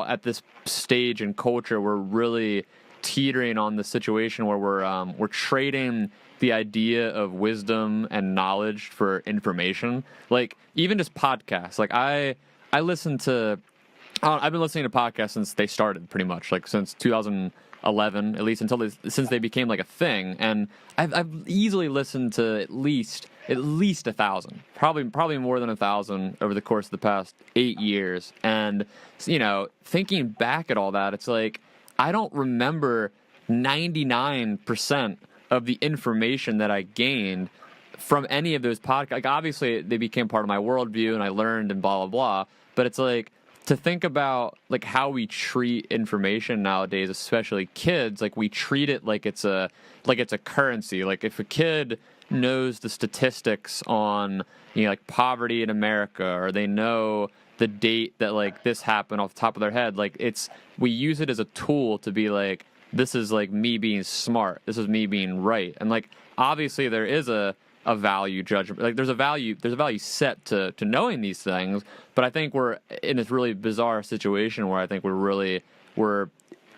at this stage in culture, we're really teetering on the situation where we're trading the idea of wisdom and knowledge for information. Like even just podcasts. Like I listen to, I've been listening to podcasts since they started, pretty much, like since 2011, at least since they became like a thing. And I've easily listened to at least 1,000, probably more than 1,000 over the course of the past 8 years. And you know, thinking back at all that, it's like I don't remember 99% of the information that I gained from any of those podcasts. Like obviously they became part of my worldview and I learned and blah blah blah. But it's like, to think about like how we treat information nowadays, especially kids, like we treat it like it's a currency. Like if a kid knows the statistics on, you know, like poverty in America, or they know the date that like this happened off the top of their head, like we use it as a tool to be like, this is like me being smart, this is me being right. And like obviously there is a value judgment, like there's a value set to knowing these things, but I think we're in this really bizarre situation where I think we're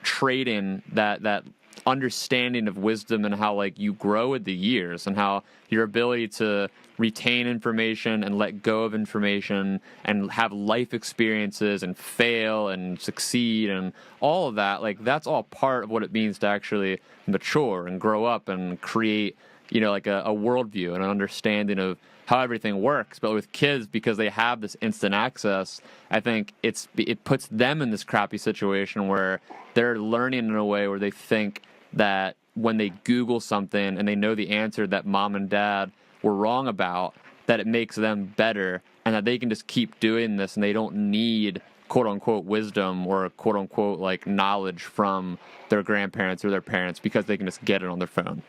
trading that understanding of wisdom and how like you grow with the years and how your ability to retain information and let go of information and have life experiences and fail and succeed and all of that, like that's all part of what it means to actually mature and grow up and create, you know, like a worldview and an understanding of how everything works. But with kids, because they have this instant access, I think it puts them in this crappy situation where they're learning in a way where they think that when they Google something and they know the answer that mom and dad were wrong about, that it makes them better and that they can just keep doing this and they don't need quote unquote wisdom or quote unquote like knowledge from their grandparents or their parents because they can just get it on their phone.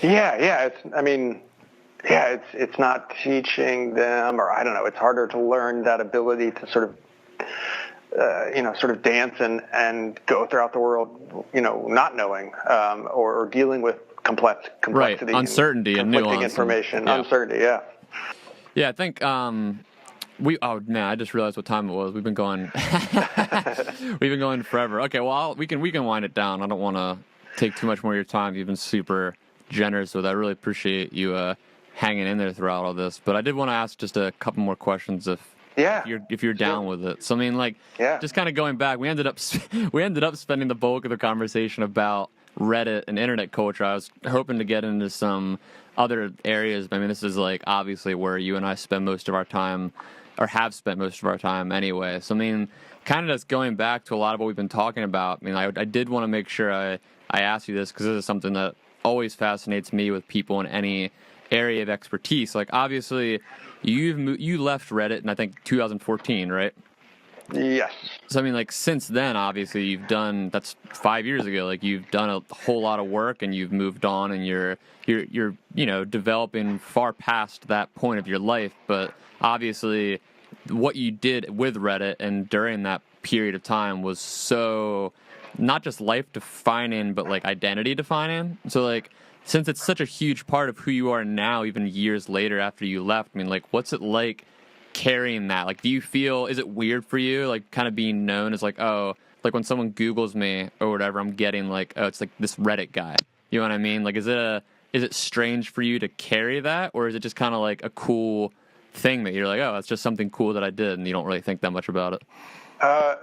Yeah. It's not teaching them, or I don't know, it's harder to learn that ability to sort of dance and go throughout the world, you know, not knowing, or dealing with complexity, right, uncertainty and conflicting nuance information, and, uncertainty. Yeah. Yeah, I think I just realized what time it was. We've been going forever. Okay, well we can wind it down. I don't want to take too much more of your time. You've been super generous with it. I really appreciate you hanging in there throughout all this. But I did want to ask just a couple more questions if you're down with it. So I mean, like, just kind of going back, we ended up spending the bulk of the conversation about Reddit and internet culture. I was hoping to get into some other areas. I mean, this is like obviously where you and I spend most of our time, or have spent most of our time anyway. So I mean, kind of just going back to a lot of what we've been talking about. I mean, I did want to make sure I asked you this because this is something that always fascinates me with people in any area of expertise. Like obviously you left Reddit in I think 2014, right? Yes. So I mean, like since then, obviously you've done, that's 5 years ago. Like you've done a whole lot of work and you've moved on and you're you know, developing far past that point of your life. But obviously, what you did with Reddit and during that period of time was so not just life defining, but like identity defining. So like, since it's such a huge part of who you are now, even years later after you left, I mean, like, what's it like carrying that? Like, do you feel, is it weird for you, like, kind of being known as like, oh, like when someone Googles me or whatever, I'm getting like, oh, it's like this Reddit guy. You know what I mean? Like, is it strange for you to carry that, or is it just kind of like a cool thing that you're like, oh, that's just something cool that I did, and you don't really think that much about it?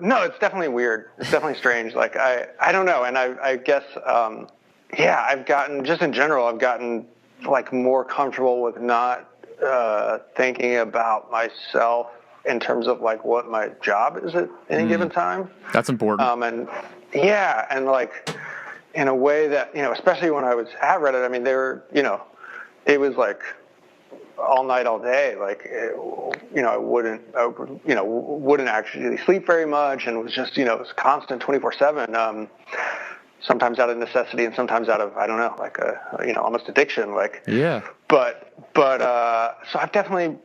No, it's definitely weird. It's definitely strange. Like, I don't know. And I guess, I've gotten, just in general, I've gotten like more comfortable with not thinking about myself in terms of like what my job is at any given time. That's important. And like in a way that, especially when I was at Reddit, I mean, it was like all night, all day. Like, I wouldn't actually sleep very much, and was just, it was constant 24/7. Sometimes out of necessity, and sometimes out of, I don't know, like almost addiction. Like, yeah. But so I've definitely,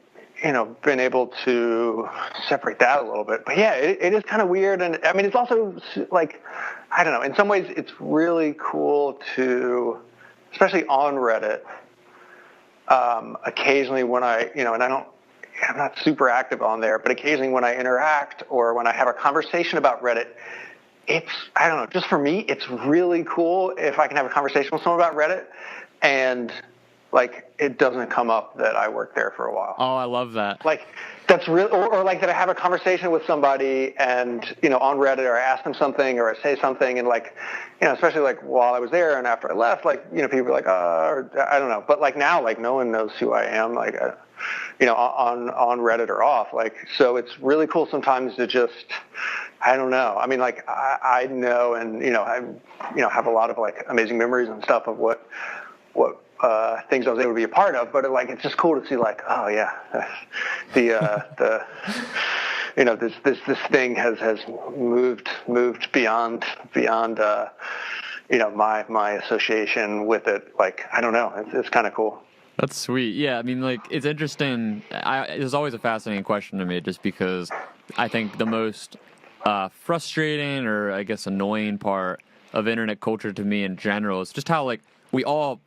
been able to separate that a little bit. But yeah, it is kind of weird, and I mean, it's also like, I don't know. In some ways, it's really cool to, especially on Reddit. Occasionally when I'm not super active on there, but occasionally when I interact or when I have a conversation about Reddit, I don't know, just for me, it's really cool if I can have a conversation with someone about Reddit and like it doesn't come up that I worked there for a while. Oh, I love that. Like that's really, or like that I have a conversation with somebody and, on Reddit, or I ask them something or I say something, and like, especially like while I was there and after I left, like, people were like, or I don't know. But like now, like no one knows who I am, like, on Reddit or off. Like, so it's really cool sometimes to just, I don't know. I mean, like I know, and, I have a lot of like amazing memories and stuff of what things I was able to be a part of, but like it's just cool to see like, oh yeah, this thing has moved beyond my association with it. Like, I don't know, it's kind of cool. That's sweet. Yeah, I mean, like, it's interesting. It's always a fascinating question to me, just because I think the most frustrating, or I guess annoying part of internet culture to me in general is just how like we all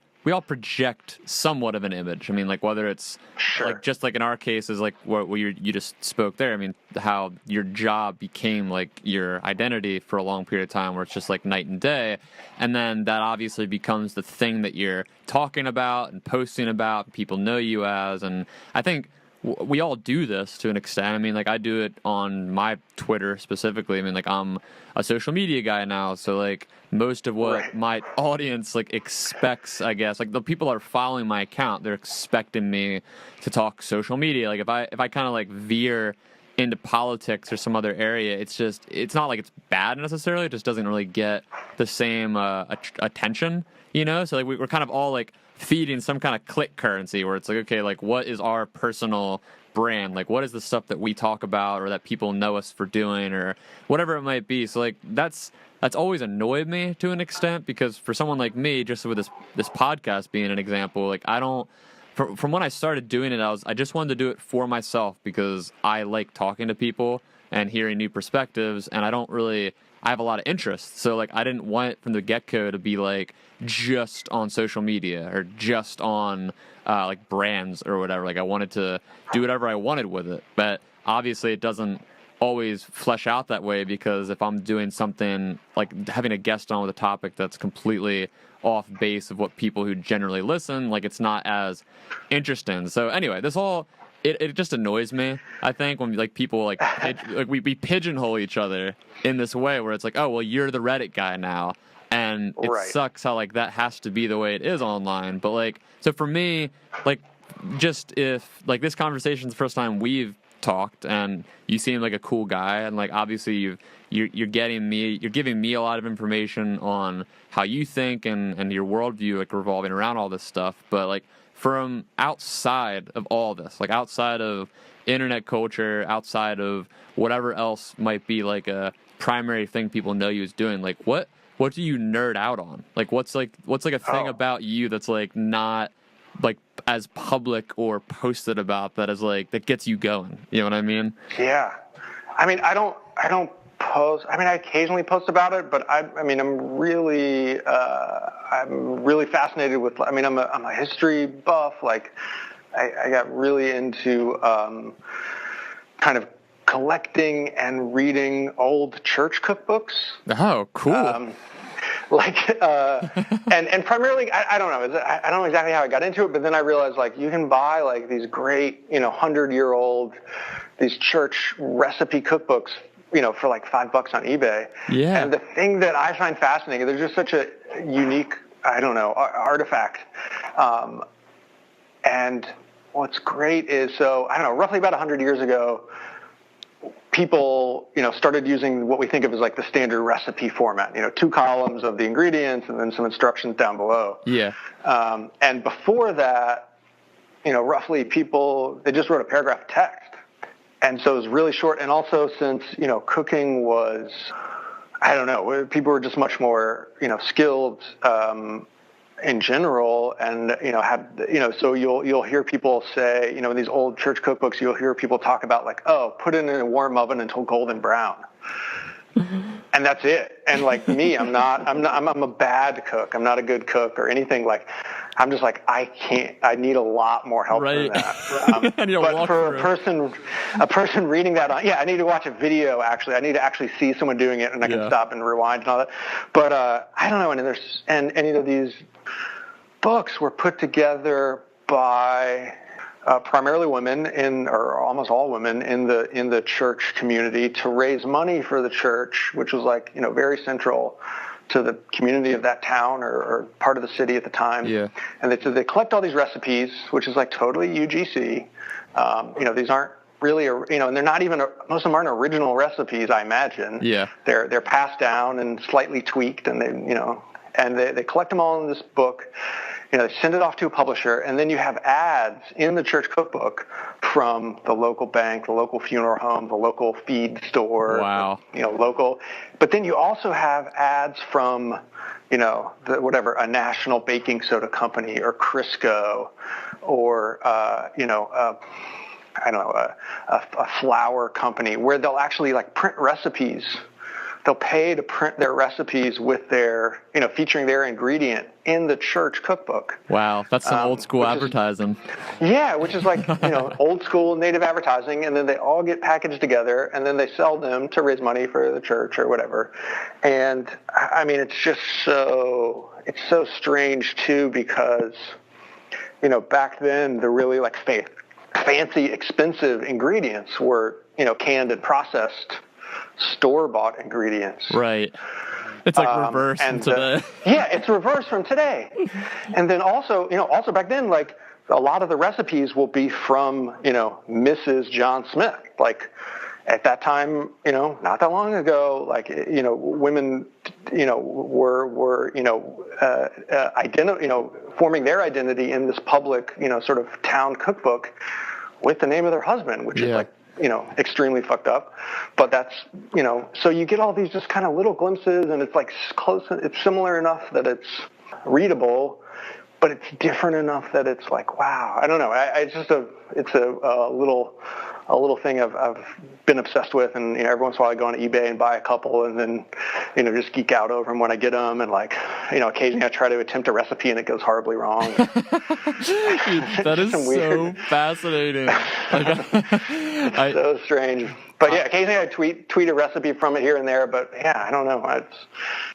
project somewhat of an image. I mean, like, whether it's like just like in our case is like what you just spoke there. I mean, how your job became like your identity for a long period of time, where it's just like night and day, and then that obviously becomes the thing that you're talking about and posting about, people know you as. And I think we all do this to an extent. I mean, like, I do it on my Twitter specifically. I mean, like, I'm a social media guy now, so like most of what my audience like expects, I guess, like the people that are following my account, they're expecting me to talk social media. Like if I kind of like veer into politics or some other area, it's not like it's bad necessarily. It just doesn't really get the same attention, So like we're kind of all like feeding some kind of click currency, where it's like, okay, like what is our personal brand? Like what is the stuff that we talk about or that people know us for doing or whatever it might be. So like that's always annoyed me to an extent, because for someone like me, just with this podcast being an example, like I don't, from when I started doing it, I just wanted to do it for myself because I like talking to people and hearing new perspectives, and I have a lot of interest. So like I didn't want it from the get-go to be like just on social media or just on like brands or whatever. Like I wanted to do whatever I wanted with it. But obviously it doesn't always flesh out that way, because if I'm doing something like having a guest on with a topic that's completely off base of what people who generally listen, like it's not as interesting. So anyway, it just annoys me, I think, when like people like we pigeonhole each other in this way where it's like, oh, well, you're the Reddit guy now. And it sucks how like that has to be the way it is online. But like, so for me, like, just if like this conversation's the first time we've talked and you seem like a cool guy, and like obviously you're giving me a lot of information on how you think and your worldview, like revolving around all this stuff. But like from outside of all this, like outside of internet culture, outside of whatever else might be like a primary thing people know you as doing, like what do you nerd out on? Like what's like a thing about you that's like not like as public or posted about that is like that gets you going? You know what I mean? Yeah. I mean, I don't post. I mean, I occasionally post about it, but I'm really fascinated with. I mean, I'm a history buff. Like, I got really into kind of collecting and reading old church cookbooks. Oh, cool. And primarily, I don't know. I don't know exactly how I got into it, but then I realized like you can buy like these great, 100-year-old, these church recipe cookbooks, for like $5 on eBay. Yeah. And the thing that I find fascinating, there's just such a unique, artifact. And what's great is, roughly about 100 years ago, people, started using what we think of as like the standard recipe format, 2 columns of the ingredients and then some instructions down below. Yeah. And before that, roughly they just wrote a paragraph of text. And so it was really short. And also since, cooking was, people were just much more, skilled, in general, and so you'll hear people say, in these old church cookbooks, you'll hear people talk about like, oh, put it in a warm oven until golden brown, and that's it. And like me, I'm a bad cook. I'm not a good cook or anything. Like, I'm just like, I need a lot more help than that. But for a person reading that I need to watch a video. Actually, I need to actually see someone doing it, and I can stop and rewind and all that. But I don't know. And these books were put together by primarily women or almost all women in the church community to raise money for the church, which was like, very central to the community of that town or part of the city at the time. Yeah. And they collect all these recipes, which is like totally UGC. These aren't really, and they're not even, most of them aren't original recipes, I imagine. Yeah. They're passed down and slightly tweaked, and they collect them all in this book. They send it off to a publisher, and then you have ads in the church cookbook from the local bank, the local funeral home, the local feed store. Wow. Local. But then you also have ads from, a national baking soda company or Crisco or, a flour company where they'll actually like print recipes. They'll pay to print their recipes with their, featuring their ingredient in the church cookbook. Wow, that's some old school advertising. Which is like, old school native advertising, and then they all get packaged together, and then they sell them to raise money for the church or whatever. And I mean, it's just it's so strange too, because, back then the really like fancy, expensive ingredients were, canned and processed store-bought ingredients. Right. It's like reverse from today. It's reverse from today. And then also back then, like a lot of the recipes will be from, Mrs. John Smith. Like at that time, not that long ago, like, women, were, forming their identity in this public, sort of town cookbook with the name of their husband, which is like, extremely fucked up. But that's, so you get all these just kind of little glimpses, and it's like close, it's similar enough that it's readable, but it's different enough that it's like, wow, I don't know. It's a little thing I've been obsessed with, and every once in a while I go on eBay and buy a couple, and then just geek out over them when I get them, and like occasionally I try to attempt a recipe and it goes horribly wrong. That is so fascinating. So strange. But occasionally I tweet a recipe from it here and there. But I don't know.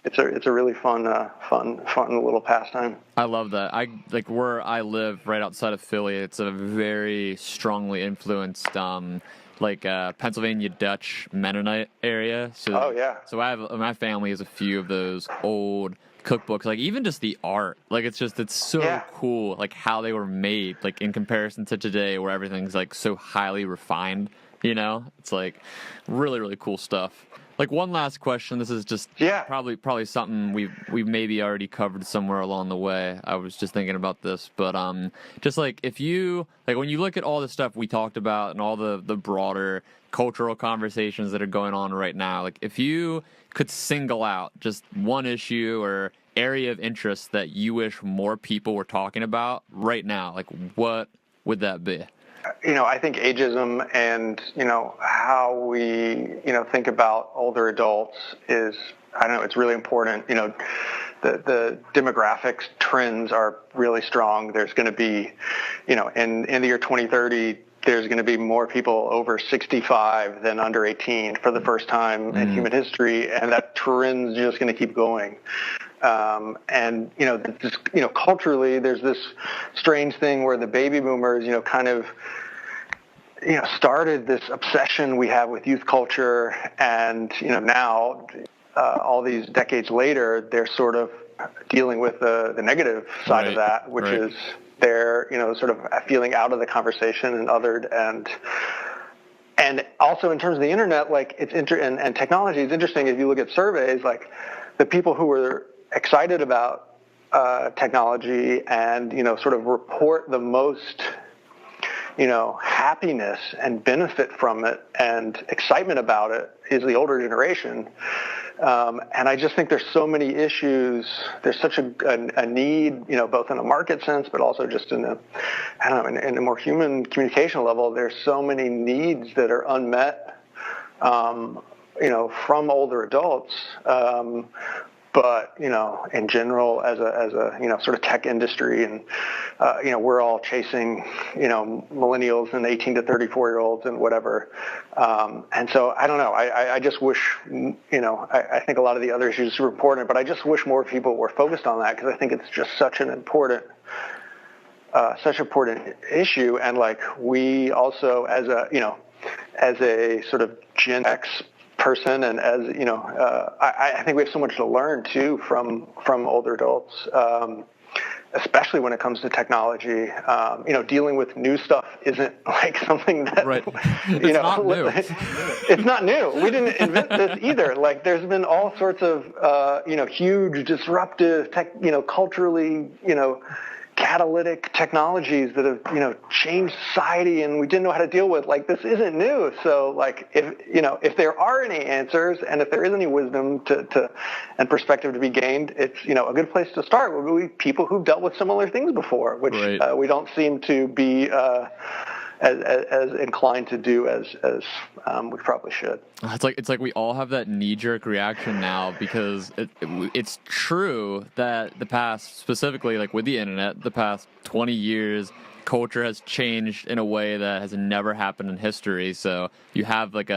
It's a really fun little pastime. I love that. Where I live, right outside of Philly. It's a very strongly influenced, Pennsylvania Dutch Mennonite area. So, So my family has a few of those old cookbooks, like even just the art, like it's so cool, like how they were made, like in comparison to today where everything's like so highly refined. It's like really, really cool stuff. Like one last question. This is just probably something we've maybe already covered somewhere along the way. I was just thinking about this, but just like if you when you look at all the stuff we talked about and all the broader cultural conversations that are going on right now, like if you could single out just one issue or area of interest that you wish more people were talking about right now, like what would that be? I think ageism and, how we, think about older adults is, it's really important. The demographics trends are really strong. There's going to be, in the year 2030, there's going to be more people over 65 than under 18 for the first time in human history, and that trend's just going to keep going. And culturally, there's this strange thing where the baby boomers, kind of, started this obsession we have with youth culture, and now, all these decades later, they're sort of dealing with the negative side of that, which is they're, sort of feeling out of the conversation and othered, and also in terms of the internet, like and technology, it's interesting if you look at surveys, like the people who were excited about technology and, sort of report the most, happiness and benefit from it and excitement about it is the older generation. And I just think there's so many issues. There's such a need, both in a market sense, but also just in a more human communication level. There's so many needs that are unmet, from older adults. But, in general, as a sort of tech industry, and, we're all chasing, millennials and 18 to 34-year-olds and whatever. And so I don't know. I just wish, I think a lot of the other issues are important, but I just wish more people were focused on that, because I think it's just such an important issue. And like, we also, as a sort of Gen X person, and as I think we have so much to learn too from older adults, especially when it comes to technology. Dealing with new stuff isn't like something that It's not new. It's not new. We didn't invent this either. Like, there's been all sorts of huge disruptive culturally catalytic technologies that have changed society, and we didn't know how to deal with. Like, this isn't new. So like, if there are any answers, and if there is any wisdom and perspective to be gained, it's a good place to start would be people who've dealt with similar things before, which we don't seem to be as inclined to do as we probably should. It's like we all have that knee-jerk reaction now, because it's true that the past, specifically like with the internet, the past 20 years, culture has changed in a way that has never happened in history. So you have like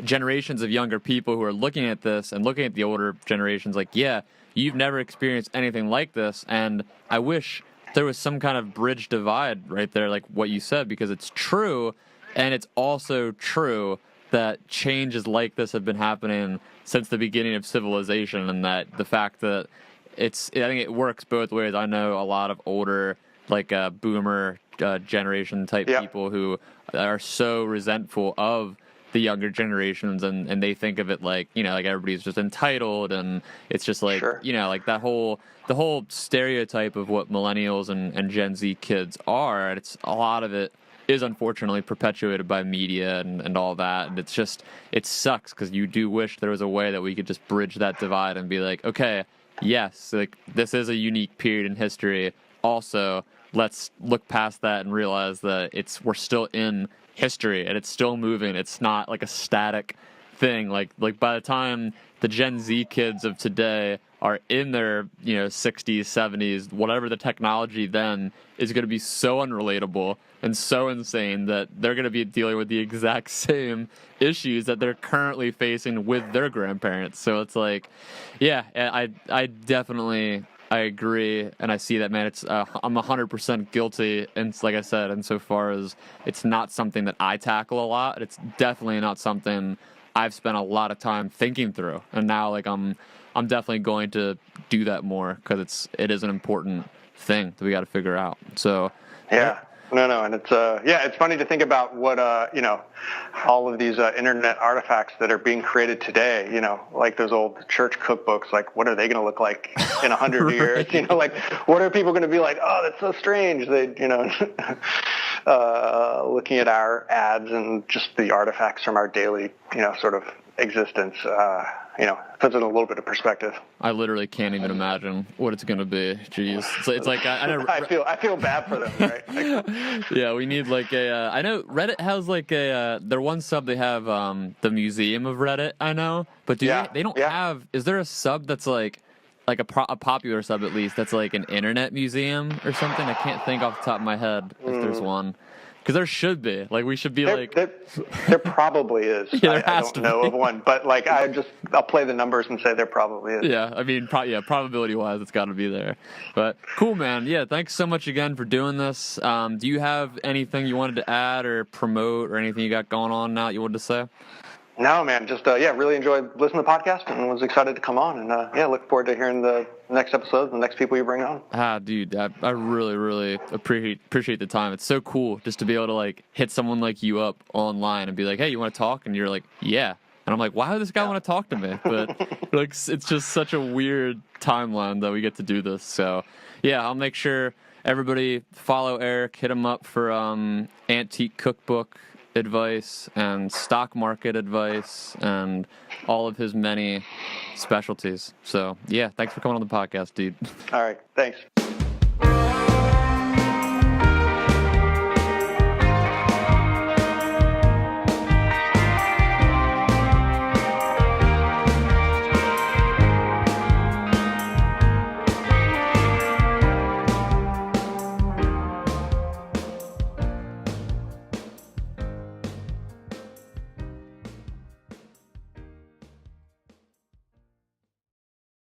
generations of younger people who are looking at this and looking at the older generations like, yeah, you've never experienced anything like this, and I wish there was some kind of bridge divide right there, like what you said, because it's true, and it's also true that changes like this have been happening since the beginning of civilization, and that the fact that I think it works both ways. I know a lot of older, like boomer generation type people who are so resentful of the younger generations, and they think of it like, like everybody's just entitled, and it's just like, like the whole stereotype of what millennials and Gen Z kids are, and a lot of it is unfortunately perpetuated by media and all that, and it sucks, because you do wish there was a way that we could just bridge that divide and be like, okay, yes, like this is a unique period in history. Also, let's look past that and realize that we're still in history, and it's still moving. It's not like a static thing. Like by the time the Gen Z kids of today are in their 60s, 70s, whatever, the technology then is going to be so unrelatable and so insane that they're going to be dealing with the exact same issues that they're currently facing with their grandparents. So it's like, yeah, I definitely, I agree, and I see that, man. I'm 100% guilty, and like I said, insofar as it's not something that I tackle a lot, it's definitely not something I've spent a lot of time thinking through, and now like I'm definitely going to do that more, because it is an important thing that we got to figure out. So yeah. No, and it's funny to think about what all of these internet artifacts that are being created today. Like those old church cookbooks. Like, what are they going to look like in 100 years? Like, what are people going to be like? Oh, that's so strange. They, looking at our ads and just the artifacts from our daily, sort of existence. Puts it in a little bit of perspective. I literally can't even imagine what it's going to be. Jeez. It's like, I feel bad for them, right? Yeah, we need like I know Reddit has like their one sub, they have the Museum of Reddit, I know. But they don't have, is there a sub that's like a popular sub at least, that's like an internet museum or something? I can't think off the top of my head if there's one. Because there should be. Like, we should be there probably is. Yeah, there I has don't to know be. of one, but like I'll play the numbers and say there probably is. Yeah, I mean, probability-wise, it's got to be there. But cool, man. Yeah, thanks so much again for doing this. Do you have anything you wanted to add or promote or anything you got going on now that you wanted to say? No, man, just really enjoyed listening to the podcast and was excited to come on, and look forward to hearing the next episodes, the next people you bring on. Dude, I really, really appreciate the time. It's so cool just to be able to like hit someone like you up online and be like, hey, you want to talk? And you're like, yeah. And I'm like, why would this guy want to talk to me? But like, it's just such a weird timeline that we get to do this. So yeah, I'll make sure everybody follow Erik, hit him up for antique cookbook advice and stock market advice and all of his many specialties. So yeah, thanks for coming on the podcast, dude. All right, thanks.